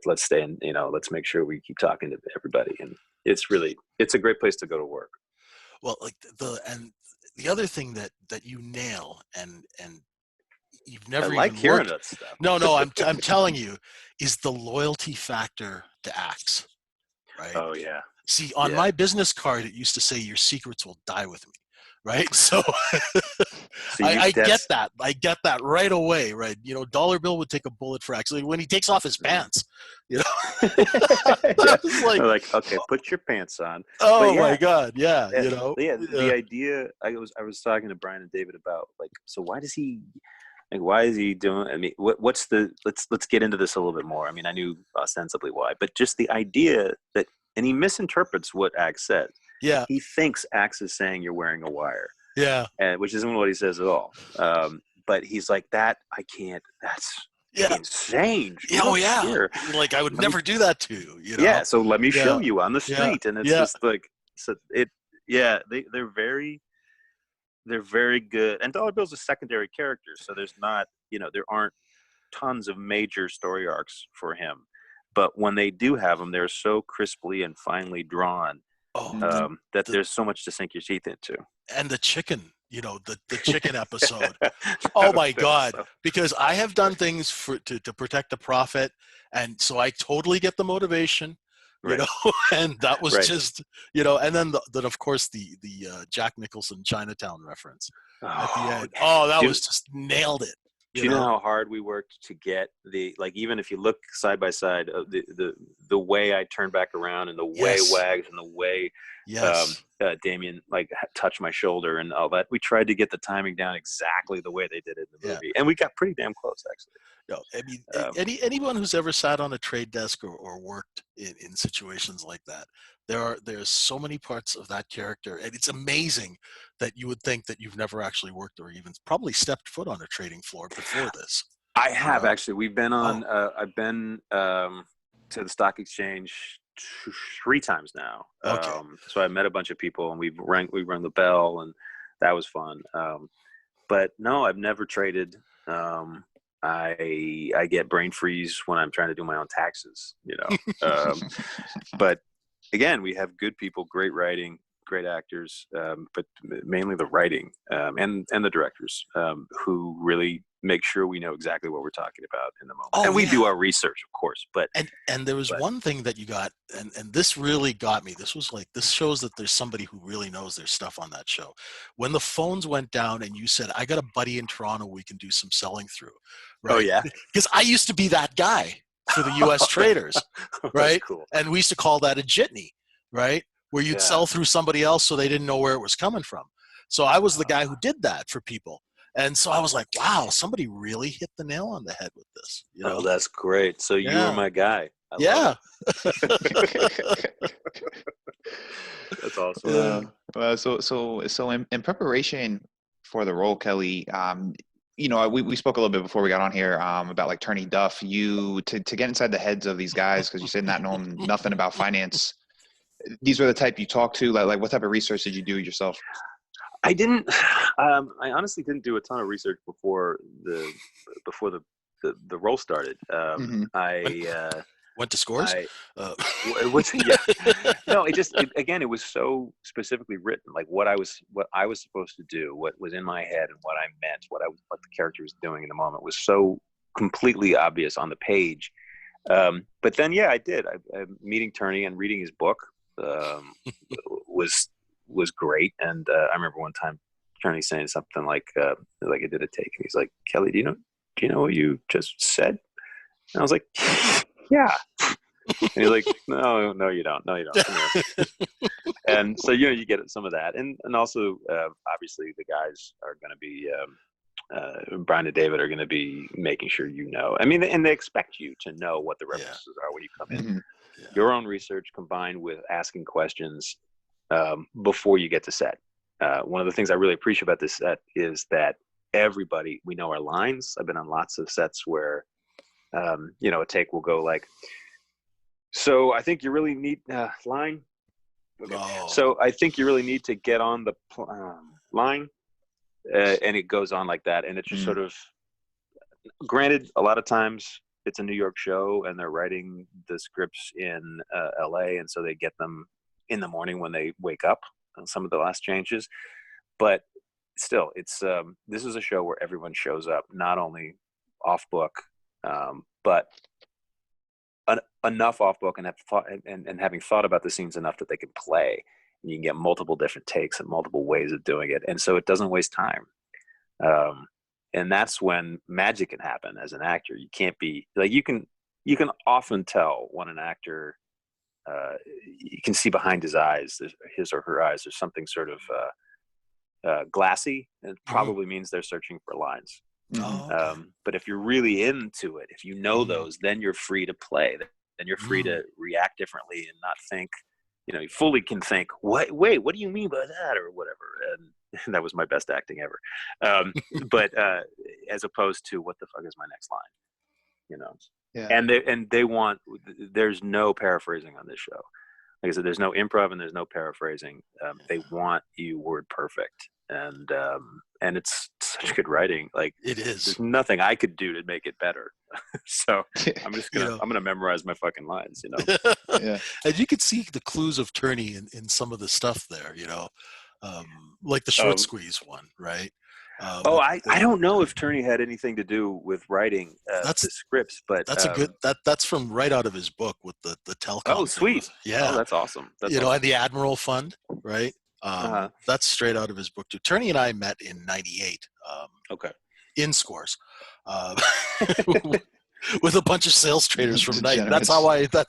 let's stay in. You know, let's make sure we keep talking to everybody. And it's a great place to go to work. Well, like the other thing that you nail and you've never I like even hearing worked. that stuff. No, I'm telling you, is the loyalty factor to Axe, right? Oh yeah. See, on my business card, it used to say your secrets will die with me, right? So, I get that. I get that right away, right? You know, Dollar Bill would take a bullet for Axe. Like when he takes off his pants, you know. like, okay, put your pants on. Oh my God, yeah, you know. The idea. I was talking to Brian and David about, like, so why is he doing? I mean, what's the? Let's get into this a little bit more. I mean, I knew ostensibly why, but just the idea that, and he misinterprets what Axe said. Yeah, he thinks Axe is saying you're wearing a wire. Yeah, and which isn't what he says at all. But he's like, that I can't. That's insane. Oh yeah, here. Like I would never do that to you. You know? Yeah, so let me show you on the street, and it's just like, so it. Yeah, they're very. they're very good. And Dollar Bill's a secondary character, so there's not, there aren't tons of major story arcs for him. But when they do have them, they're so crisply and finely drawn that there's so much to sink your teeth into. And the chicken, the chicken episode. Oh my God. Because I have done things to protect the profit. And so I totally get the motivation, and that was just, and then of course the Jack Nicholson Chinatown reference at the end. Oh, that was just nailed it. Do you know how hard we worked to get even if you look side by side, the way I turned back around and the way Wags and the way Damien touched my shoulder and all that, we tried to get the timing down exactly the way they did it in the movie, and we got pretty damn close, actually. I mean, anyone who's ever sat on a trade desk or worked in situations like that, there's so many parts of that character, and it's amazing that you would think that you've never actually worked or even probably stepped foot on a trading floor before this. I have actually. We've been on. I've been to the stock exchange 3 times now. Okay. So I met a bunch of people, and we rang the bell, and that was fun. But no, I've never traded. I get brain freeze when I'm trying to do my own taxes, but again, we have good people, great writing, great actors, but mainly the writing and the directors who really make sure we know exactly what we're talking about in the moment. And we do our research, of course. But there was one thing that you got, and this really got me. This shows that there's somebody who really knows their stuff on that show. When the phones went down and you said, I got a buddy in Toronto we can do some selling through. Right? Oh, yeah. Because I used to be that guy for the U.S. traders, right? Cool. And we used to call that a jitney, right? Where you'd sell through somebody else so they didn't know where it was coming from. So I was the guy who did that for people. And so I was like, wow, somebody really hit the nail on the head with this. Oh, that's great. So you were my guy. I That's awesome. So in preparation for the role, Kelly, we spoke a little bit before we got on here about like turning Duff. You to get inside the heads of these guys, because you said not knowing nothing about finance. These were the type you talked to. Like what type of research did you do yourself? I didn't. I honestly didn't do a ton of research before the role started. I went to Scores. No, it was so specifically written, like what I was supposed to do, what was in my head, and what I meant, what the character was doing in the moment was so completely obvious on the page. But then, I did. Meeting Turney and reading his book was great. And I remember one time Turney saying something like I did a take, and he's like, "Kelly, do you know what you just said?" And I was like, "Yeah." And he's like, no, you don't. No, you don't. Come here. And so, you get some of that. And also, obviously, the guys are going to be, Brian and David are going to be making sure I mean, and they expect you to know what the references are when you come in. Mm-hmm. Yeah. Your own research combined with asking questions before you get to set. One of the things I really appreciate about this set is that we know our lines. I've been on lots of sets where, a take will go like, so I think you really need line. Okay. Oh. So I think you really need to get on the line, and it goes on like that, and it's just sort of. Granted, a lot of times it's a New York show, and they're writing the scripts in L.A., and so they get them in the morning when they wake up on some of the last changes. But still, it's this is a show where everyone shows up, not only off book, but enough off book and having thought about the scenes enough that they can play, and you can get multiple different takes and multiple ways of doing it, and so it doesn't waste time. And that's when magic can happen as an actor. You can't be like you can often tell when an actor you can see behind his eyes, his or her eyes, there's something sort of glassy. It probably means they're searching for lines. Oh, okay. But if you're really into it, if you know those, then you're free to play. Then you're free to react differently and not think, you fully can think, wait, what do you mean by that, or whatever. And that was my best acting ever. But as opposed to what the fuck is my next line, Yeah. And they want, there's no paraphrasing on this show. Like I said, there's no improv and there's no paraphrasing. They want you word perfect. and it's such good writing. Like, it is. There's nothing I could do to make it better. So I'm just gonna I'm gonna memorize my fucking lines. Yeah. And you could see the clues of Turney in some of the stuff there. Like the short squeeze one, right? I don't know if Turney had anything to do with writing the scripts, but that's a good that's from right out of his book with the telecom. Oh, sweet! Yeah, that's awesome. That's and the Admiral Fund, right? That's straight out of his book too. Turney and I met in '98. Okay. In Scores, with a bunch of sales traders from Knight. That's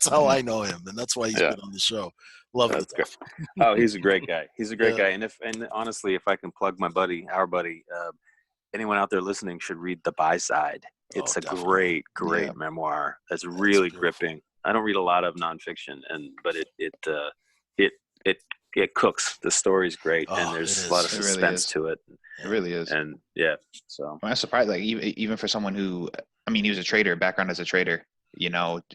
how I know him, and that's why he's been on the show. Love the stuff. Oh, he's a great guy. He's a great guy. And honestly, if I can plug our buddy, anyone out there listening should read The Buy Side. It's a great memoir. That's really gripping. I don't read a lot of nonfiction, but it cooks. The story's great, and there's a lot of suspense to it. It really is. And so I'm surprised. Like even for someone who, I mean, he was a trader, background as a trader.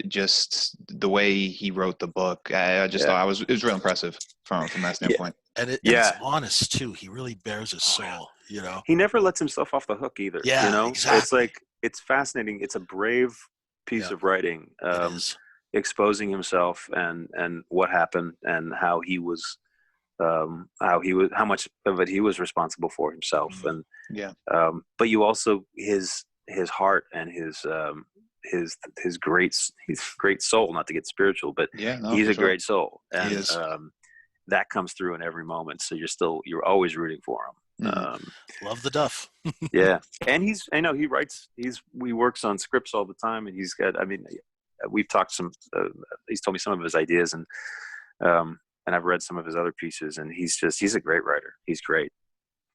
Just the way he wrote the book, I just thought it was real impressive from that standpoint. And it's honest too. He really bears his soul. He never lets himself off the hook either. Yeah, exactly. It's like, it's fascinating. It's a brave piece of writing, exposing himself and what happened and how much of it he was responsible for himself. And but you also his heart and his great soul, not to get spiritual, but he's a great soul, and that comes through in every moment. So you're always rooting for him. Love the Duff. Yeah. And he writes, he works on scripts all the time, and we've talked he's told me some of his ideas, and I've read some of his other pieces, and he's a great writer. He's great.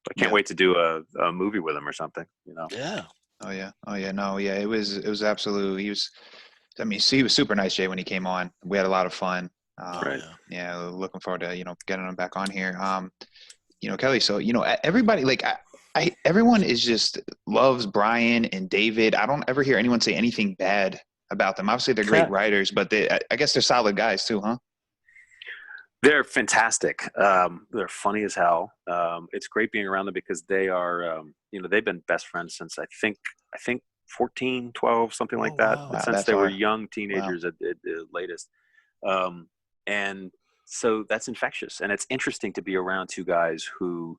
I can't wait to do a movie with him or something, Yeah. Oh yeah. No, yeah. It was absolute. He was super nice, Jay, when he came on. We had a lot of fun. Right. Yeah. Looking forward to, getting him back on here. Kelly, so, everybody, like, everyone just loves Brian and David. I don't ever hear anyone say anything bad about them. Obviously they're great writers, but I guess they're solid guys too, huh? They're fantastic. They're funny as hell. It's great being around them because they are, they've been best friends since I think 14, 12, something like that. Wow. Since they were young teenagers at the latest. And so that's infectious. And it's interesting to be around two guys who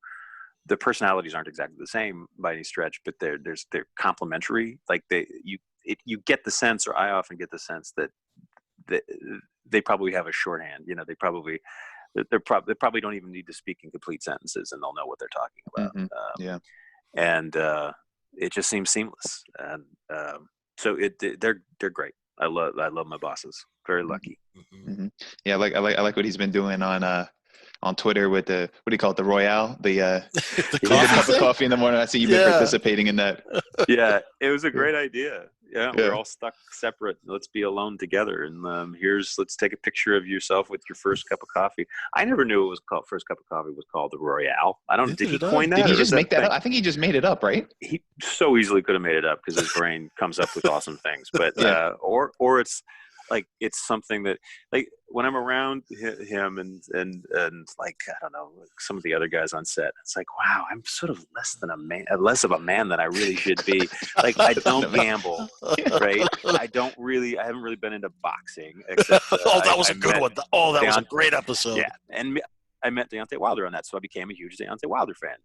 the personalities aren't exactly the same by any stretch, but they're complementary. Like you get the sense, or I often get the sense that they probably have a shorthand. They probably don't even need to speak in complete sentences, and they'll know what they're talking about. And it just seems seamless. And so they're great. I love my bosses. Very lucky. Mm-hmm. Yeah, I like what he's been doing on Twitter with the, what do you call it, the Royale, the cup of coffee in the morning. I see you've been participating in that. Yeah, it was a great idea. Yeah, we're all stuck separate. Let's be alone together. And let's take a picture of yourself with your first cup of coffee. I never knew it was called, first cup of coffee was called the Royale. I don't know. Did he coin that? Did he just make that up? I think he just made it up, right? He so easily could have made it up because his brain comes up with awesome things. But or it's like, it's something that, like, when I'm around him and like, I don't know, like some of the other guys on set, it's like, wow, I'm sort of less of a man than I really should be. Like, I don't gamble, right? I haven't really been into boxing. Except, that was a good one. That was a great episode. Yeah, and I met Deontay Wilder on that, so I became a huge Deontay Wilder fan.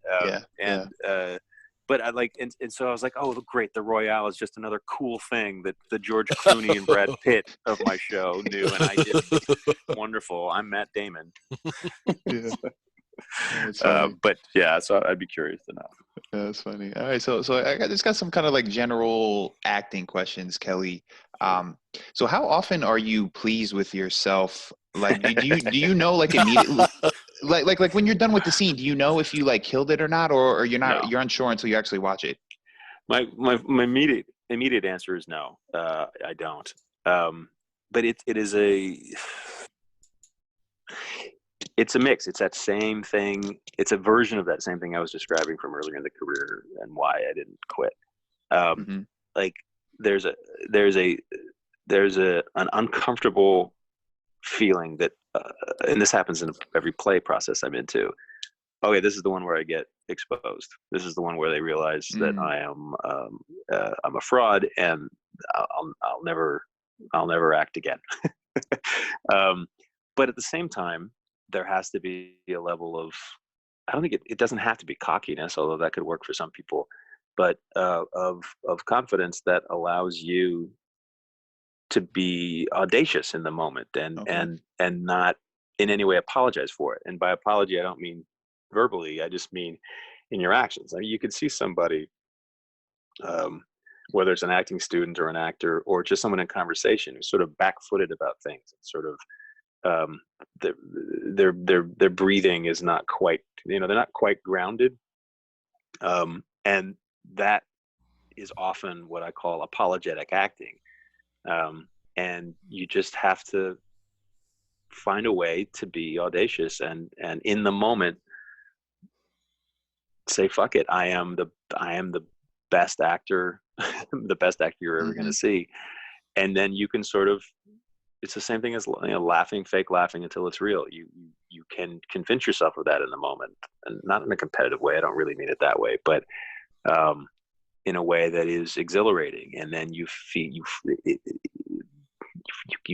But I like, and so I was like, oh, great, the Royale is just another cool thing that the George Clooney and Brad Pitt of my show knew, and I did. Wonderful. I'm Matt Damon. But yeah, so I'd be curious to know. That's funny. All right, so I just got some kind of like general acting questions, Kelly. So how often are you pleased with yourself? Like, do you know, like, immediately? Like when you're done with the scene, do you know if you like killed it or not, or you're not? No. You're unsure until you actually watch it. My immediate answer is no. I don't. But it's a mix. It's that same thing. It's a version of that same thing I was describing from earlier in the career and why I didn't quit. Like there's an uncomfortable feeling that, and this happens in every play process I'm into, okay, this is the one where I get exposed. This is the one where they realize that I'm a fraud, and I'll never act again. But at the same time, there has to be a level of, I don't think it doesn't have to be cockiness, although that could work for some people, but of confidence that allows you to be audacious in the moment and not in any way apologize for it. And by apology, I don't mean verbally. I just mean in your actions. I mean, you could see somebody, whether it's an acting student or an actor or just someone in conversation who's sort of back-footed about things, and sort of their breathing is not quite, they're not quite grounded, and that is often what I call apologetic acting. And you just have to find a way to be audacious and in the moment say, fuck it, I am the best actor, the best actor you're ever going to see. And then you can sort of, it's the same thing as, fake laughing until it's real. You can convince yourself of that in the moment, and not in a competitive way. I don't really mean it that way, but in a way that is exhilarating. And then you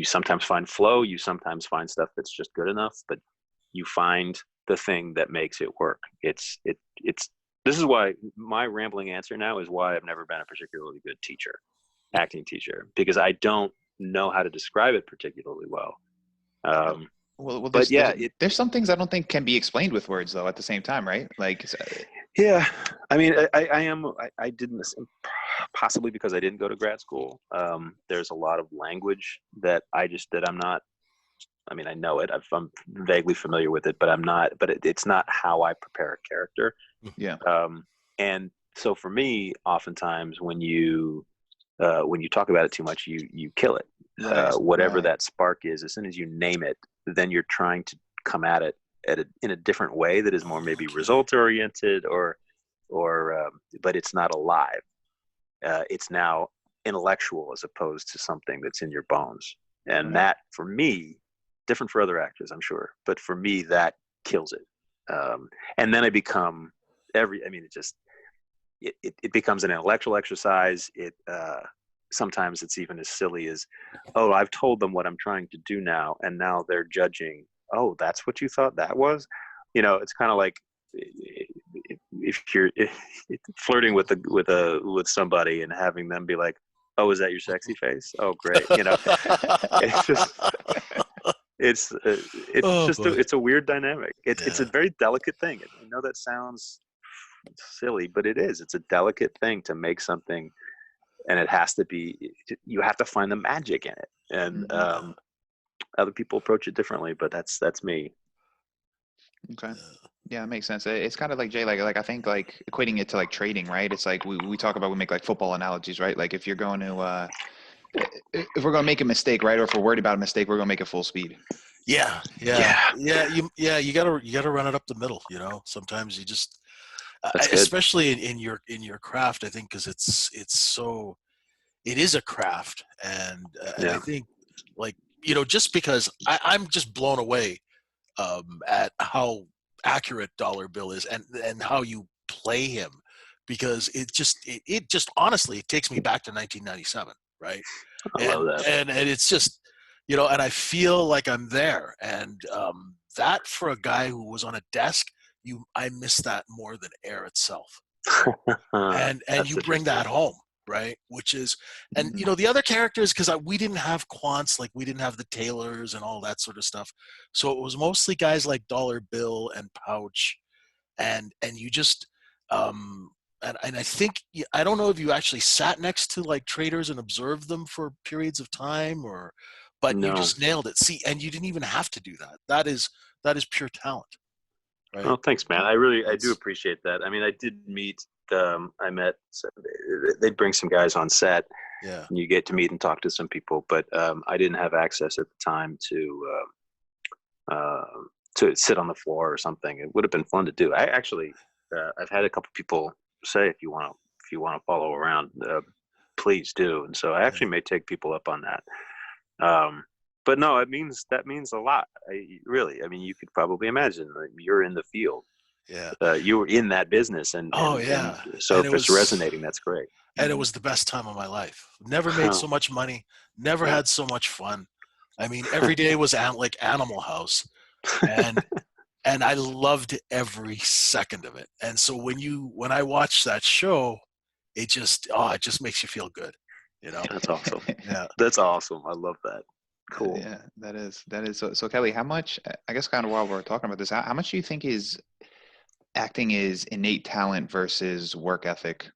sometimes find flow. You sometimes find stuff that's just good enough, but you find the thing that makes it work. This is why my rambling answer now is why I've never been a particularly good acting teacher, because I don't know how to describe it particularly well. There's some things I don't think can be explained with words, though, at the same time, right? Like, yeah, I mean, I didn't, possibly because I didn't go to grad school. There's a lot of language that I'm not, I mean, I know it, I'm vaguely familiar with it, but it's not how I prepare a character. Yeah. And so for me, oftentimes when you talk about it too much, you kill it. Whatever that spark is, as soon as you name it, then you're trying to come at it in a different way that is more maybe result oriented or but it's not alive. It's now intellectual as opposed to something that's in your bones. And that, for me, different for other actors, I'm sure, but for me, that kills it. And then I become it becomes an intellectual exercise. Sometimes it's even as silly as, oh, I've told them what I'm trying to do now, and now they're judging. Oh, that's what you thought that was? It's kind of like if you're flirting with somebody and having them be like, oh, is that your sexy face? Oh, great. It's just, it's a weird dynamic. It's a very delicate thing. I know that sounds silly, but it's a delicate thing to make something, and it has to be, you have to find the magic in it. And other people approach it differently, but that's me. Okay. Yeah, it makes sense. It's kind of like, Jay, like I think, like, equating it to like trading, right? It's like we talk about, we make like football analogies, right? Like if you're going to if we're going to make a mistake, right, or if we're worried about a mistake, we're going to make it full speed. You gotta run it up the middle. Sometimes you just, especially in your craft, I think, because it is a craft, and I think, like, just because I'm just blown away at how accurate Dollar Bill is, and how you play him, because it just honestly, it takes me back to 1997, right? I love that. And it's just, and I feel like I'm there, and that, for a guy who was on a desk, I miss that more than air itself, right? and you bring that home, right? Which is, and the other characters, because we didn't have quants, like we didn't have the Taylors and all that sort of stuff, so it was mostly guys like Dollar Bill and Pouch, and you just and I think, I don't know if you actually sat next to like traders and observed them for periods of time, but you just nailed it. See, and you didn't even have to do that. That is pure talent. Right? Oh, thanks, man. I do appreciate that. I mean, I did meet, they'd bring some guys on set. Yeah. And you get to meet and talk to some people, but I didn't have access at the time to sit on the floor or something. It would have been fun to do. I actually, I've had a couple people say, if you want to follow around, please do. And so I actually may take people up on that. But no, that means a lot. I mean, you could probably imagine, like, you're in the field, you were in that business, and so and if it's resonating, that's great. And it was the best time of my life. Never made so much money. Never had so much fun. I mean, every day was like Animal House, and I loved every second of it. And so when I watch that show, it just makes you feel good. That's awesome. Yeah, that's awesome. I love that. Cool. Yeah, that is. So Kelly, how much, I guess kind of while we're talking about this, how much do you think is acting is innate talent versus work ethic?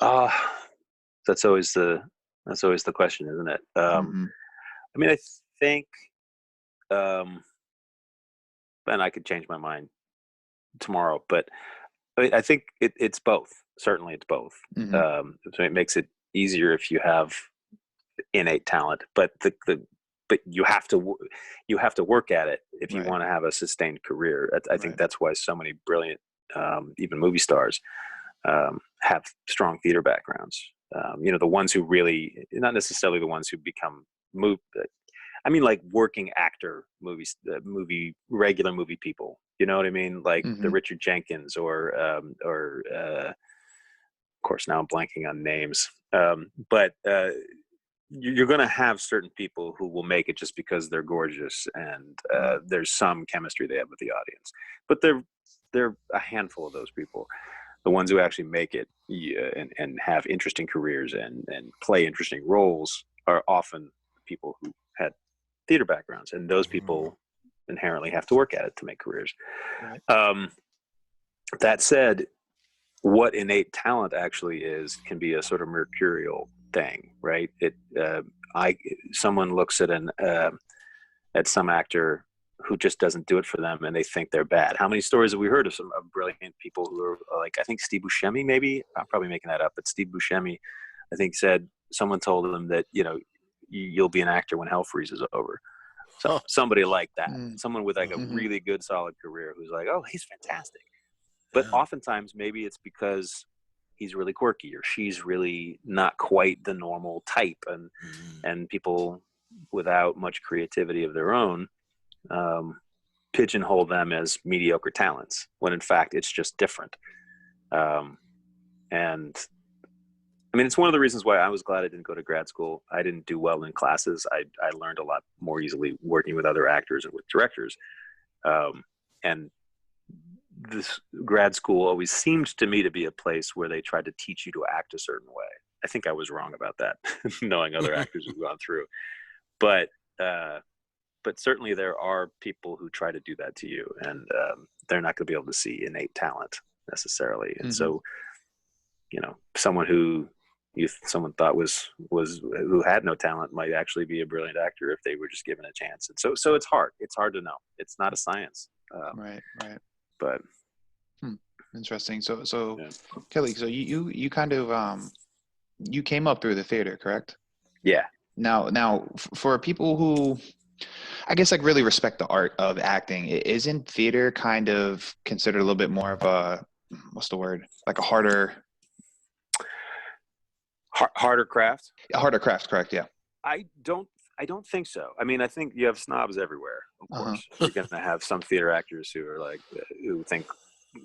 That's always the question, isn't it? I mean, I think, and I could change my mind tomorrow, but I think it's both. Certainly it's both. So it makes it easier if you have innate talent, but but you have to work at it if you want to have a sustained career. I think that's why so many brilliant, even movie stars, have strong theater backgrounds. The ones who really, not necessarily the ones who become I mean, like working actor regular movie people. You know what I mean? Like the Richard Jenkins or of course now I'm blanking on names. But you're going to have certain people who will make it just because they're gorgeous and there's some chemistry they have with the audience. But they're a handful of those people. The ones who actually make it and have interesting careers and play interesting roles are often people who had theater backgrounds, and those people inherently have to work at it to make careers. That said, what innate talent actually is can be a sort of mercurial thing, right? Someone looks at at some actor who just doesn't do it for them, and they think they're bad. How many stories have we heard of some brilliant people who are like, I think Steve Buscemi, maybe I'm probably making that up, but Steve Buscemi, I think said someone told him that you'll be an actor when hell freezes over. So somebody like that, someone with like a really good solid career who's like, oh, he's fantastic. But oftentimes maybe it's because he's really quirky or she's really not quite the normal type, and people without much creativity of their own pigeonhole them as mediocre talents when in fact it's just different. And I mean, it's one of the reasons why I was glad I didn't go to grad school. I didn't do well in classes. I learned a lot more easily working with other actors and with directors. And this grad school always seemed to me to be a place where they tried to teach you to act a certain way. I think I was wrong about that, knowing other actors who've gone through. But certainly there are people who try to do that to you, and they're not going to be able to see innate talent necessarily. And so, someone who someone thought was who had no talent might actually be a brilliant actor if they were just given a chance. And so it's hard. It's hard to know. It's not a science. Right. But interesting. So Kelly, so you kind of you came up through the theater, correct? Yeah. Now for people who I guess like really respect the art of acting, isn't theater kind of considered a little bit more of a, what's the word? Like a harder craft? A harder craft, correct? Yeah. I don't think so. I mean, I think you have snobs everywhere. Of course, you're going to have some theater actors who are like, who think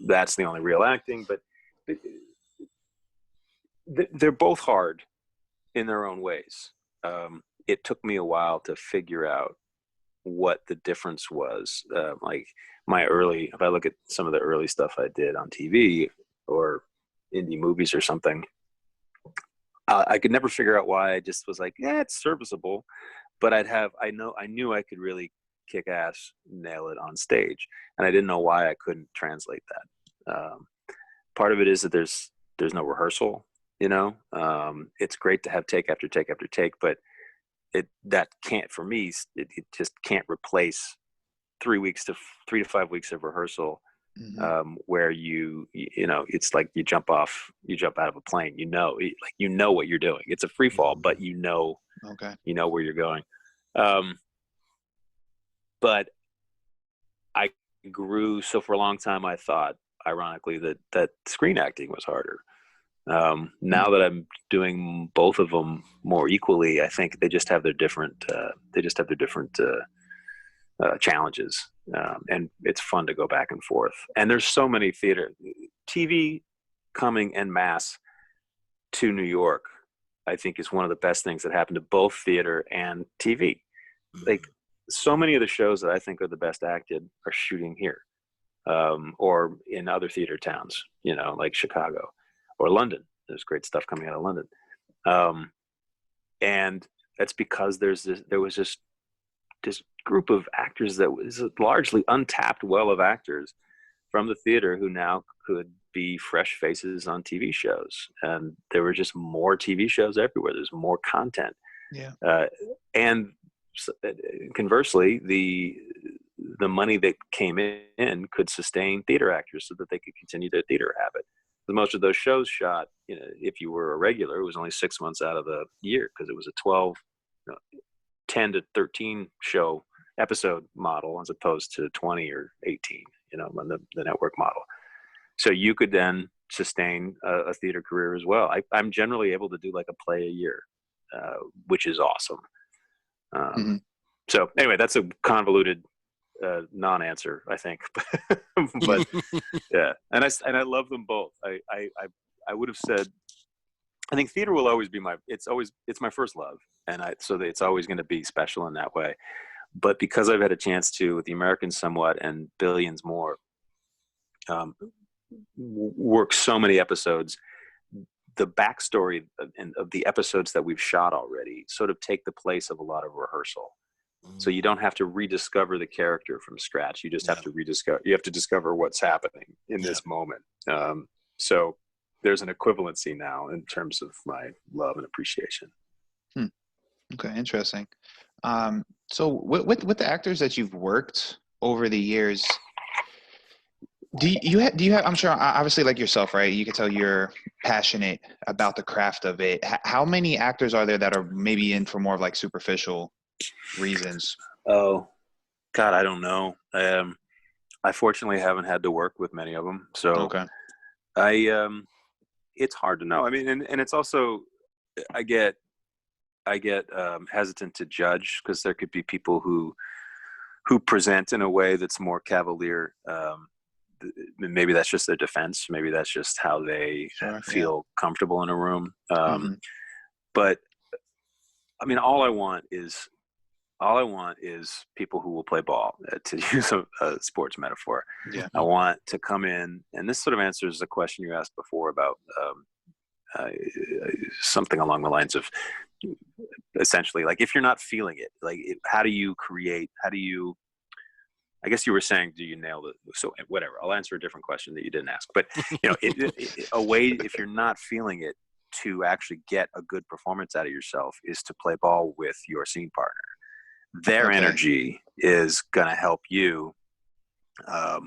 that's the only real acting, but they're both hard in their own ways. It took me a while to figure out what the difference was. Like if I look at some of the early stuff I did on TV or indie movies or something, I could never figure out why. I just was like, yeah, it's serviceable, but I knew I could really kick ass, nail it on stage, and I didn't know why I couldn't translate that. Part of it is that there's no rehearsal. It's great to have take after take after take, but that can't, for me, it just can't replace 3 to 5 weeks of rehearsal. Where it's like you jump out of a plane, what you're doing. It's a free fall, but you know where you're going. But I grew, so for a long time I thought, ironically, that screen acting was harder. Now that I'm doing both of them more equally, I think they just have their different challenges. and it's fun to go back and forth. And there's so many TV coming en masse to New York, I think, is one of the best things that happened to both theater and TV. Like, so many of the shows that I think are the best acted are shooting here, or in other theater towns, like Chicago or London. There's great stuff coming out of London. And that's because there was this group of actors that was a largely untapped well of actors from the theater who now could be fresh faces on TV shows. And there were just more TV shows everywhere. There's more content. Yeah. And conversely, the money that came in could sustain theater actors so that they could continue their theater habit. Most of those shows shot, if you were a regular, it was only 6 months out of the year, because it was a 10 to 13 show episode model as opposed to 20 or 18, on the network model. So you could then sustain a theater career as well. I'm generally able to do like a play a year, which is awesome. So anyway, that's a convoluted non-answer, I think. But yeah, and I love them both. I would have said, I think theater will always be it's my first love, and so it's always going to be special in that way. But because I've had a chance to, with the Americans somewhat and Billions more, work so many episodes, the backstory of the episodes that we've shot already sort of take the place of a lot of rehearsal. So you don't have to rediscover the character from scratch. You just have to discover what's happening in this moment. So there's an equivalency now in terms of my love and appreciation. Okay, interesting. So with the actors that you've worked over the years, do you have, I'm sure, obviously, like yourself, right? You can tell you're passionate about the craft of it. How many actors are there that are maybe in for more of like superficial reasons? Oh, God, I don't know. I fortunately haven't had to work with many of them, so okay. It's hard to know. I mean, and it's also, I get hesitant to judge, because there could be people who present in a way that's more cavalier. Maybe that's just their defense. Maybe that's just how they feel comfortable in a room. But I mean, all I want is people who will play ball, to use a sports metaphor. Yeah. I want to come in, and this sort of answers the question you asked before about something along the lines of, essentially, like, if you're not feeling it, like, I guess you were saying, do you nail it? So whatever, I'll answer a different question that you didn't ask. But a way, if you're not feeling it, to actually get a good performance out of yourself is to play ball with your scene partner. Their energy is going to help you right,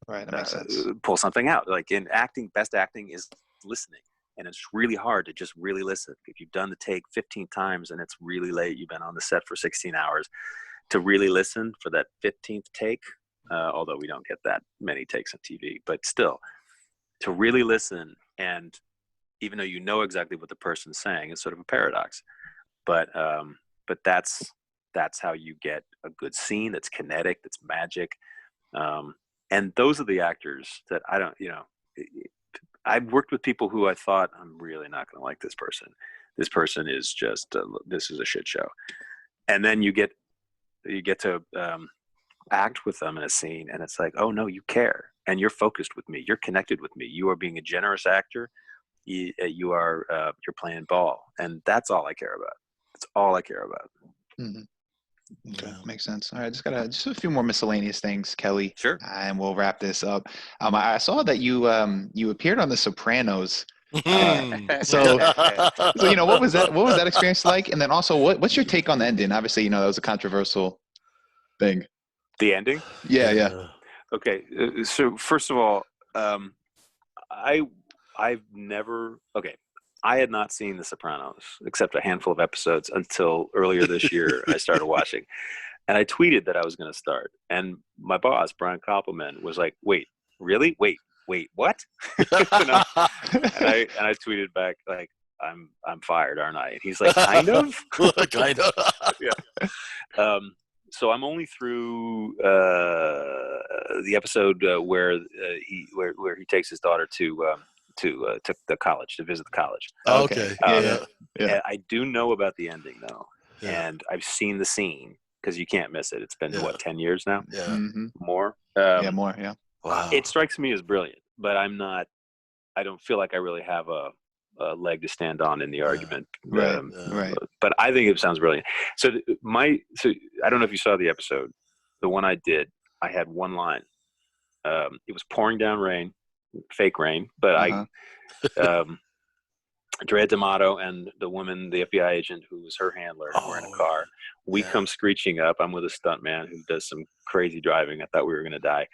that makes sense. Pull something out. Like, in acting, best acting is listening. And it's really hard to just really listen. If you've done the take 15 times and it's really late, you've been on the set for 16 hours, to really listen for that 15th take, although we don't get that many takes on TV, but still, to really listen, and even though you know exactly what the person's saying, it's sort of a paradox. But that's how you get a good scene that's kinetic, that's magic. And those are the actors that I've worked with people who I thought, I'm really not going to like this person. This person is just, this is a shit show. And then you get to act with them in a scene, and it's like, oh no, you care, and you're focused with me. You're connected with me. You are being a generous actor. You're playing ball, and that's all I care about. That's all I care about. Okay, makes sense. All right, just a few more miscellaneous things, Kelly. Sure. And we'll wrap this up. I saw that you appeared on The Sopranos. So what was that experience like? And then also, what's your take on the ending? Obviously, that was a controversial thing. The ending? Yeah. Okay. So first of all, I had not seen The Sopranos except a handful of episodes until earlier this year. I started watching, and I tweeted that I was going to start. And my boss, Brian Koppelman, was like, "Wait, really? Wait, what?" and I tweeted back like, "I'm fired, aren't I?" And he's like, "Kind of, kind of." Yeah. So I'm only through the episode where he takes his daughter to the college, to visit the college. Okay. Yeah. And I do know about the ending though, and I've seen the scene because you can't miss it. It's been what, 10 years now? Yeah. Mm-hmm. More. More. Yeah. Wow. It strikes me as brilliant, but I don't feel like I really have a leg to stand on in the argument. Right. But I think it sounds brilliant. So I don't know if you saw the episode, the one I did. I had one line. It was pouring down rain, fake rain, but Drea D'Amato and the woman, the FBI agent who was her handler, were in a car. We come screeching up. I'm with a stuntman who does some crazy driving. I thought we were going to die.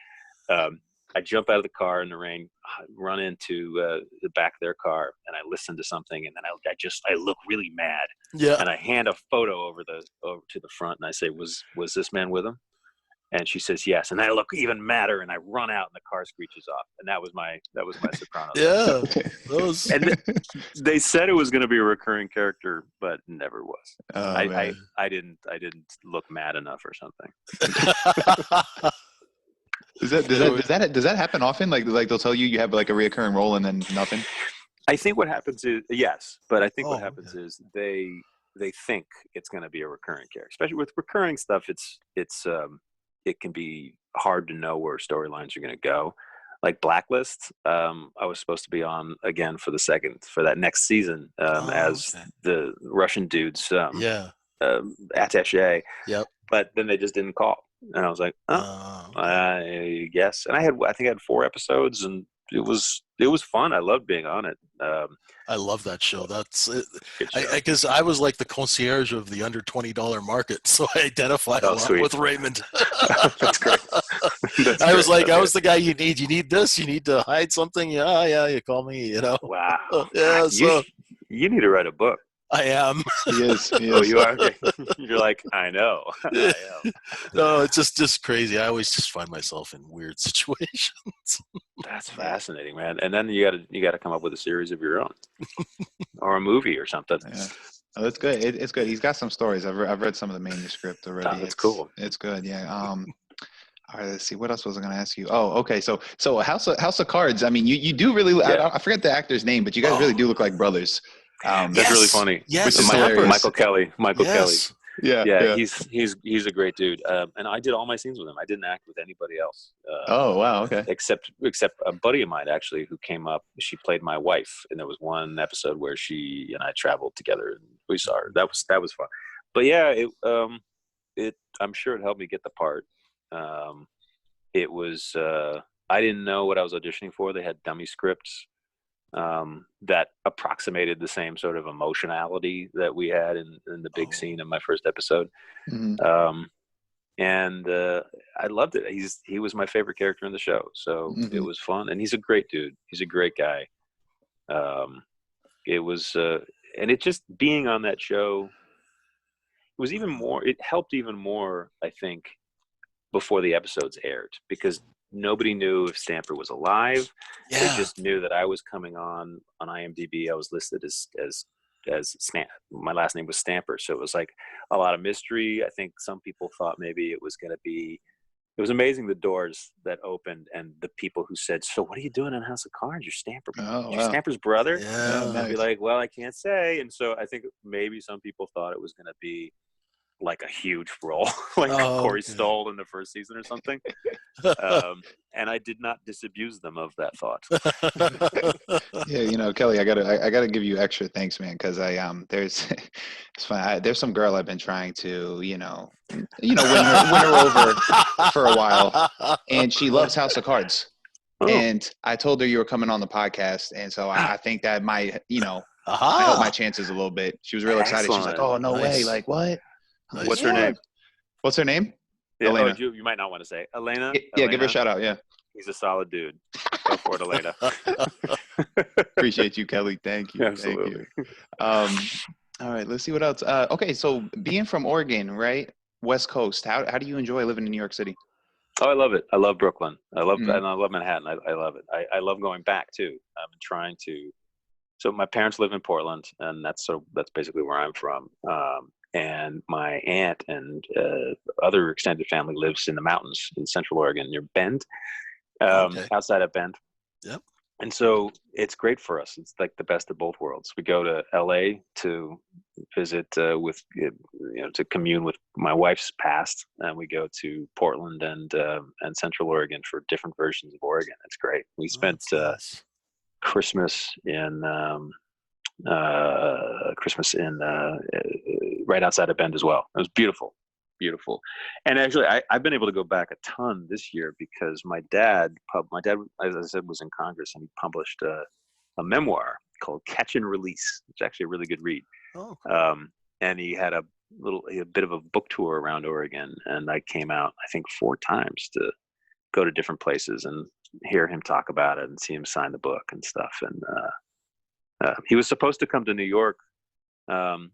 I jump out of the car in the rain, run into the back of their car, and I listen to something, and then I look really mad. Yeah. And I hand a photo over to the front, and I say, "Was this man with him?" And she says, "Yes." And I look even madder, and I run out, and the car screeches off. And that was my Sopranos. Yeah. And they said it was going to be a recurring character, but never was. I didn't look mad enough or something. Does that happen often? Like they'll tell you have like a reoccurring role and then nothing? I think what happens is what happens is they think it's going to be a recurring character. Especially with recurring stuff, it can be hard to know where storylines are going to go. Like Blacklist, I was supposed to be on again for that next season as the Russian dude's attaché. Yep. But then they just didn't call. And I was like, I guess. And I think I had 4 episodes, and it was fun. I loved being on it. I love that show. That's it. Because I was like the concierge of the under $20 market, so I identify a lot with Raymond. That's great. I was the guy you need. You need this. You need to hide something. Yeah. You call me. You know. Wow. Yeah. So you need to write a book. I am. He is. Oh, you are? Okay. You're like, I know. I am. No, it's just crazy. I always just find myself in weird situations. That's fascinating, man. And then you gotta come up with a series of your own, or a movie or something. Yeah. Oh, that's good. It's good. He's got some stories. I've read some of the manuscript already. Oh, that's cool. It's good. Yeah. All right. Let's see. What else was I going to ask you? Oh, okay. So House of Cards. I mean, you do really. Yeah. I forget the actor's name, but you guys really do look like brothers. That's really funny. Yes, Michael Kelly. Kelly. Yeah. He's a great dude. And I did all my scenes with him. I didn't act with anybody else. Oh wow, okay. Except a buddy of mine actually who came up. She played my wife, and there was one episode where she and I traveled together, and we saw her. That was fun. But yeah, I'm sure it helped me get the part. It was I didn't know what I was auditioning for. They had dummy scripts that approximated the same sort of emotionality that we had in the big scene in my first episode. Mm-hmm. And I loved it. He was my favorite character in the show. So it was fun. And he's a great dude. He's a great guy. It was, and it just being on that show, it helped even more, I think, before the episodes aired, because nobody knew if Stamper was alive. Yeah. They just knew that I was coming on IMDb. I was listed as Stamp. My last name was Stamper, so it was like a lot of mystery. I think some people thought maybe it was going to be. It was amazing the doors that opened and the people who said, "So what are you doing in House of Cards? You're Stamper. You're Stamper's brother." Yeah, and I'd be like, "Well, I can't say." And so I think maybe some people thought it was going to be like a huge role, like Corey Stoll in the first season or something. And I did not disabuse them of that thought. Yeah, Kelly, I gotta give you extra thanks, man, because there's it's fun. There's some girl I've been trying to win her over for a while, and she loves House of Cards. Oh. And I told her you were coming on the podcast, and so I think that might I help my chances a little bit. She was real excited. She's like, "Oh, no way! Like what? Nice. What's her name? What's her name? Yeah, Elena. You might not want to say Elena. Yeah, give her a shout out. Yeah, he's a solid dude. Go for it, Elena. Appreciate you, Kelly. Thank you. Absolutely. Thank you. All right, let's see what else. Okay, so being from Oregon, right, West Coast, how do you enjoy living in New York City? Oh, I love it. I love Brooklyn. I love Manhattan. I love it. I love going back too. I'm trying to. So my parents live in Portland, and that's basically where I'm from. and my aunt and other extended family lives in the mountains in Central Oregon near Bend, outside of Bend. Yep. And so it's great for us. It's like the best of both worlds. We go to LA to visit to commune with my wife's past, and we go to Portland and Central Oregon for different versions of Oregon. It's great. We spent nice. Christmas in right outside of Bend as well. It was beautiful. And actually I've been able to go back a ton this year because my dad, as I said, was in Congress, and he published a memoir called Catch and Release. It's actually a really good read. Oh, cool. And he had a bit of a book tour around Oregon, and I came out, I think, 4 times to go to different places and hear him talk about it and see him sign the book and stuff. And he was supposed to come to New York on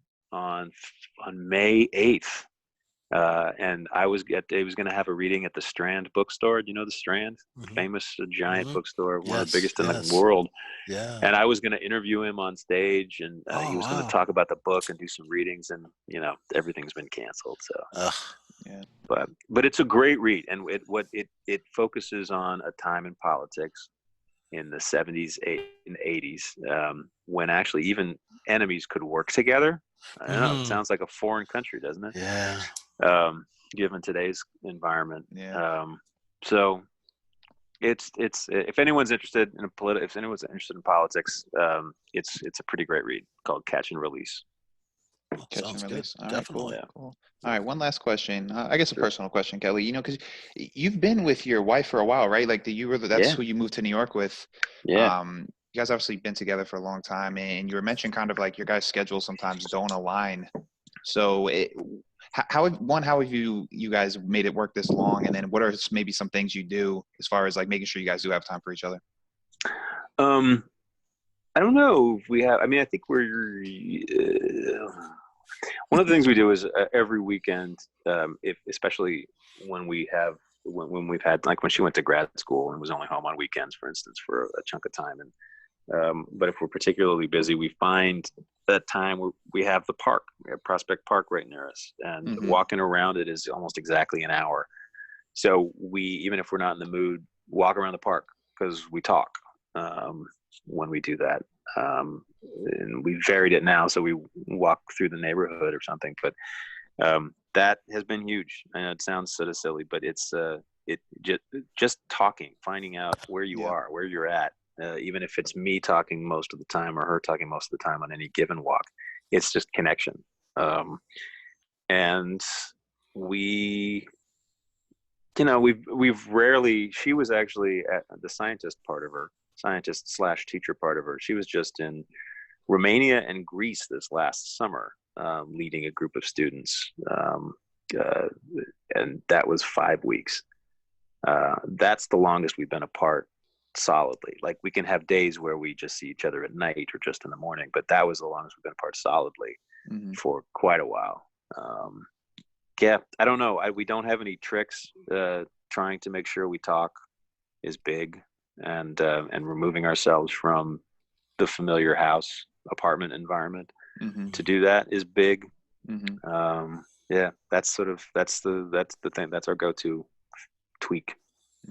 May 8th. And he was going to have a reading at the Strand bookstore. Do you know the Strand? Mm-hmm. Famous giant bookstore, one of the biggest in the world. Yeah. And I was going to interview him on stage, and he was going to talk about the book and do some readings, and everything's been canceled. So, yeah. But it's a great read, and it focuses on a time in politics in the 70s and 80s when actually even enemies could work together. I don't know. It sounds like a foreign country, doesn't it? Yeah. Given today's environment. Yeah. So it's if anyone's interested in politics, it's a pretty great read called Catch and Release. Catch and Release. All right, definitely. Cool. All right, one last question. I guess a personal question, Kelly. Because you've been with your wife for a while, right? Like that's who you moved to New York with. Yeah. You guys obviously been together for a long time, and you were mentioning kind of like your guys' schedules sometimes don't align. So how have you guys made it work this long? And then what are maybe some things you do as far as like making sure you guys do have time for each other? I don't know if we have. I mean, I think we're one of the things we do is every weekend, especially when we've had, like when she went to grad school and was only home on weekends, for instance, for a chunk of time. And but if we're particularly busy, we find that time we have the park. We have Prospect Park right near us, and walking around it is almost exactly an hour. So we, even if we're not in the mood, walk around the park because we talk when we do that. And we varied it now, so we walk through the neighborhood or something. But that has been huge. I know it sounds sort of silly, but it's just talking, finding out where you are, where you're at. Even if it's me talking most of the time or her talking most of the time on any given walk, it's just connection. And we've rarely, she was actually at the scientist / teacher part of her. She was just in Romania and Greece this last summer, leading a group of students. And that was 5 weeks. That's the longest we've been apart solidly. Like we can have days where we just see each other at night or just in the morning, but that was the longest we've been apart solidly for quite a while. I don't know. We don't have any tricks. Trying to make sure we talk is big, and removing ourselves from the familiar house apartment environment to do that is big. That's the thing. That's our go-to tweak.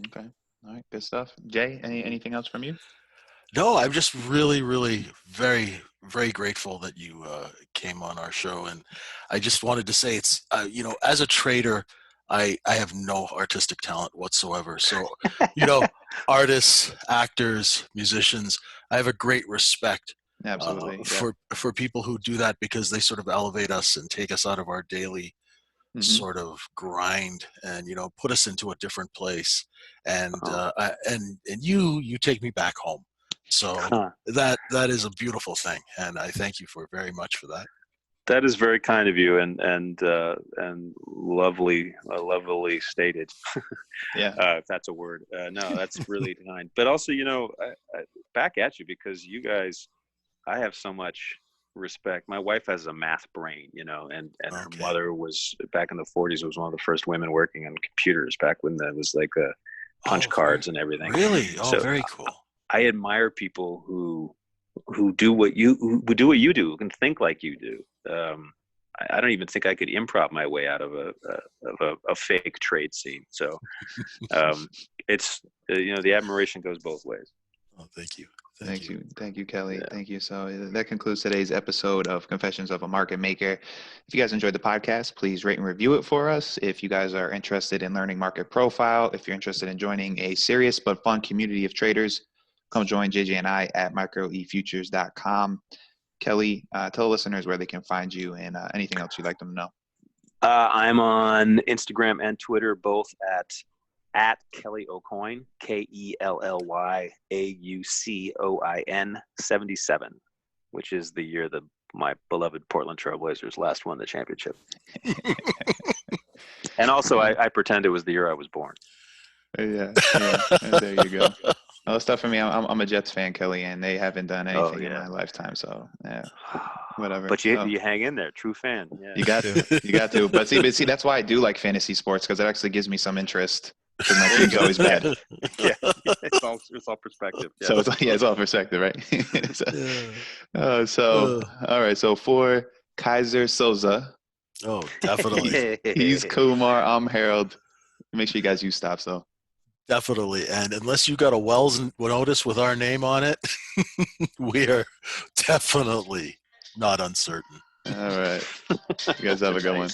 Okay. All right, good stuff. Jay, anything else from you? No, I'm just really, really very, very grateful that you came on our show. And I just wanted to say it's, as a trader, I have no artistic talent whatsoever. So, artists, actors, musicians, I have a great respect for people who do that because they sort of elevate us and take us out of our daily sort of grind and put us into a different place, and you take me back home, so that is a beautiful thing, and I thank you very much for that. That is very kind of you, and lovely stated. If that's a word. No, that's really kind. But also, back at you, because you guys, I have so much respect. My wife has a math brain, and her mother was, back in the 40s, was one of the first women working on computers back when there was like punch cards and everything. Really? So very cool. I admire people who do what you do, who can think like you do. I don't even think I could improv my way out of a fake trade scene. So it's the admiration goes both ways. Oh, thank you. Thank you, Kelly. Yeah. Thank you. So that concludes today's episode of Confessions of a Market Maker. If you guys enjoyed the podcast, please rate and review it for us. If you guys are interested in learning market profile, if you're interested in joining a serious but fun community of traders, come join JJ and I at microefutures.com. Kelly, tell listeners where they can find you and anything else you'd like them to know. I'm on Instagram and Twitter, both at Kelly AuCoin, KELLYAUCOIN 77, which is the year that my beloved Portland Trailblazers last won the championship. And also, I pretend it was the year I was born. Yeah. There you go. Well, that's tough for me. I'm a Jets fan, Kelly, and they haven't done anything in my lifetime. So yeah, whatever. But you hang in there, true fan. Yeah. You got to. But see, that's why I do like fantasy sports, because it actually gives me some interest. Because my team's always bad. Yeah, it's all perspective. Yeah. So it's all perspective, right? All right. So for Kaiser Soza. Oh, definitely. He's Kumar. I'm Harold. Make sure you guys use stops though. Definitely. And unless you got a Wells notice with our name on it, we are definitely not uncertain. All right. You guys have a good one.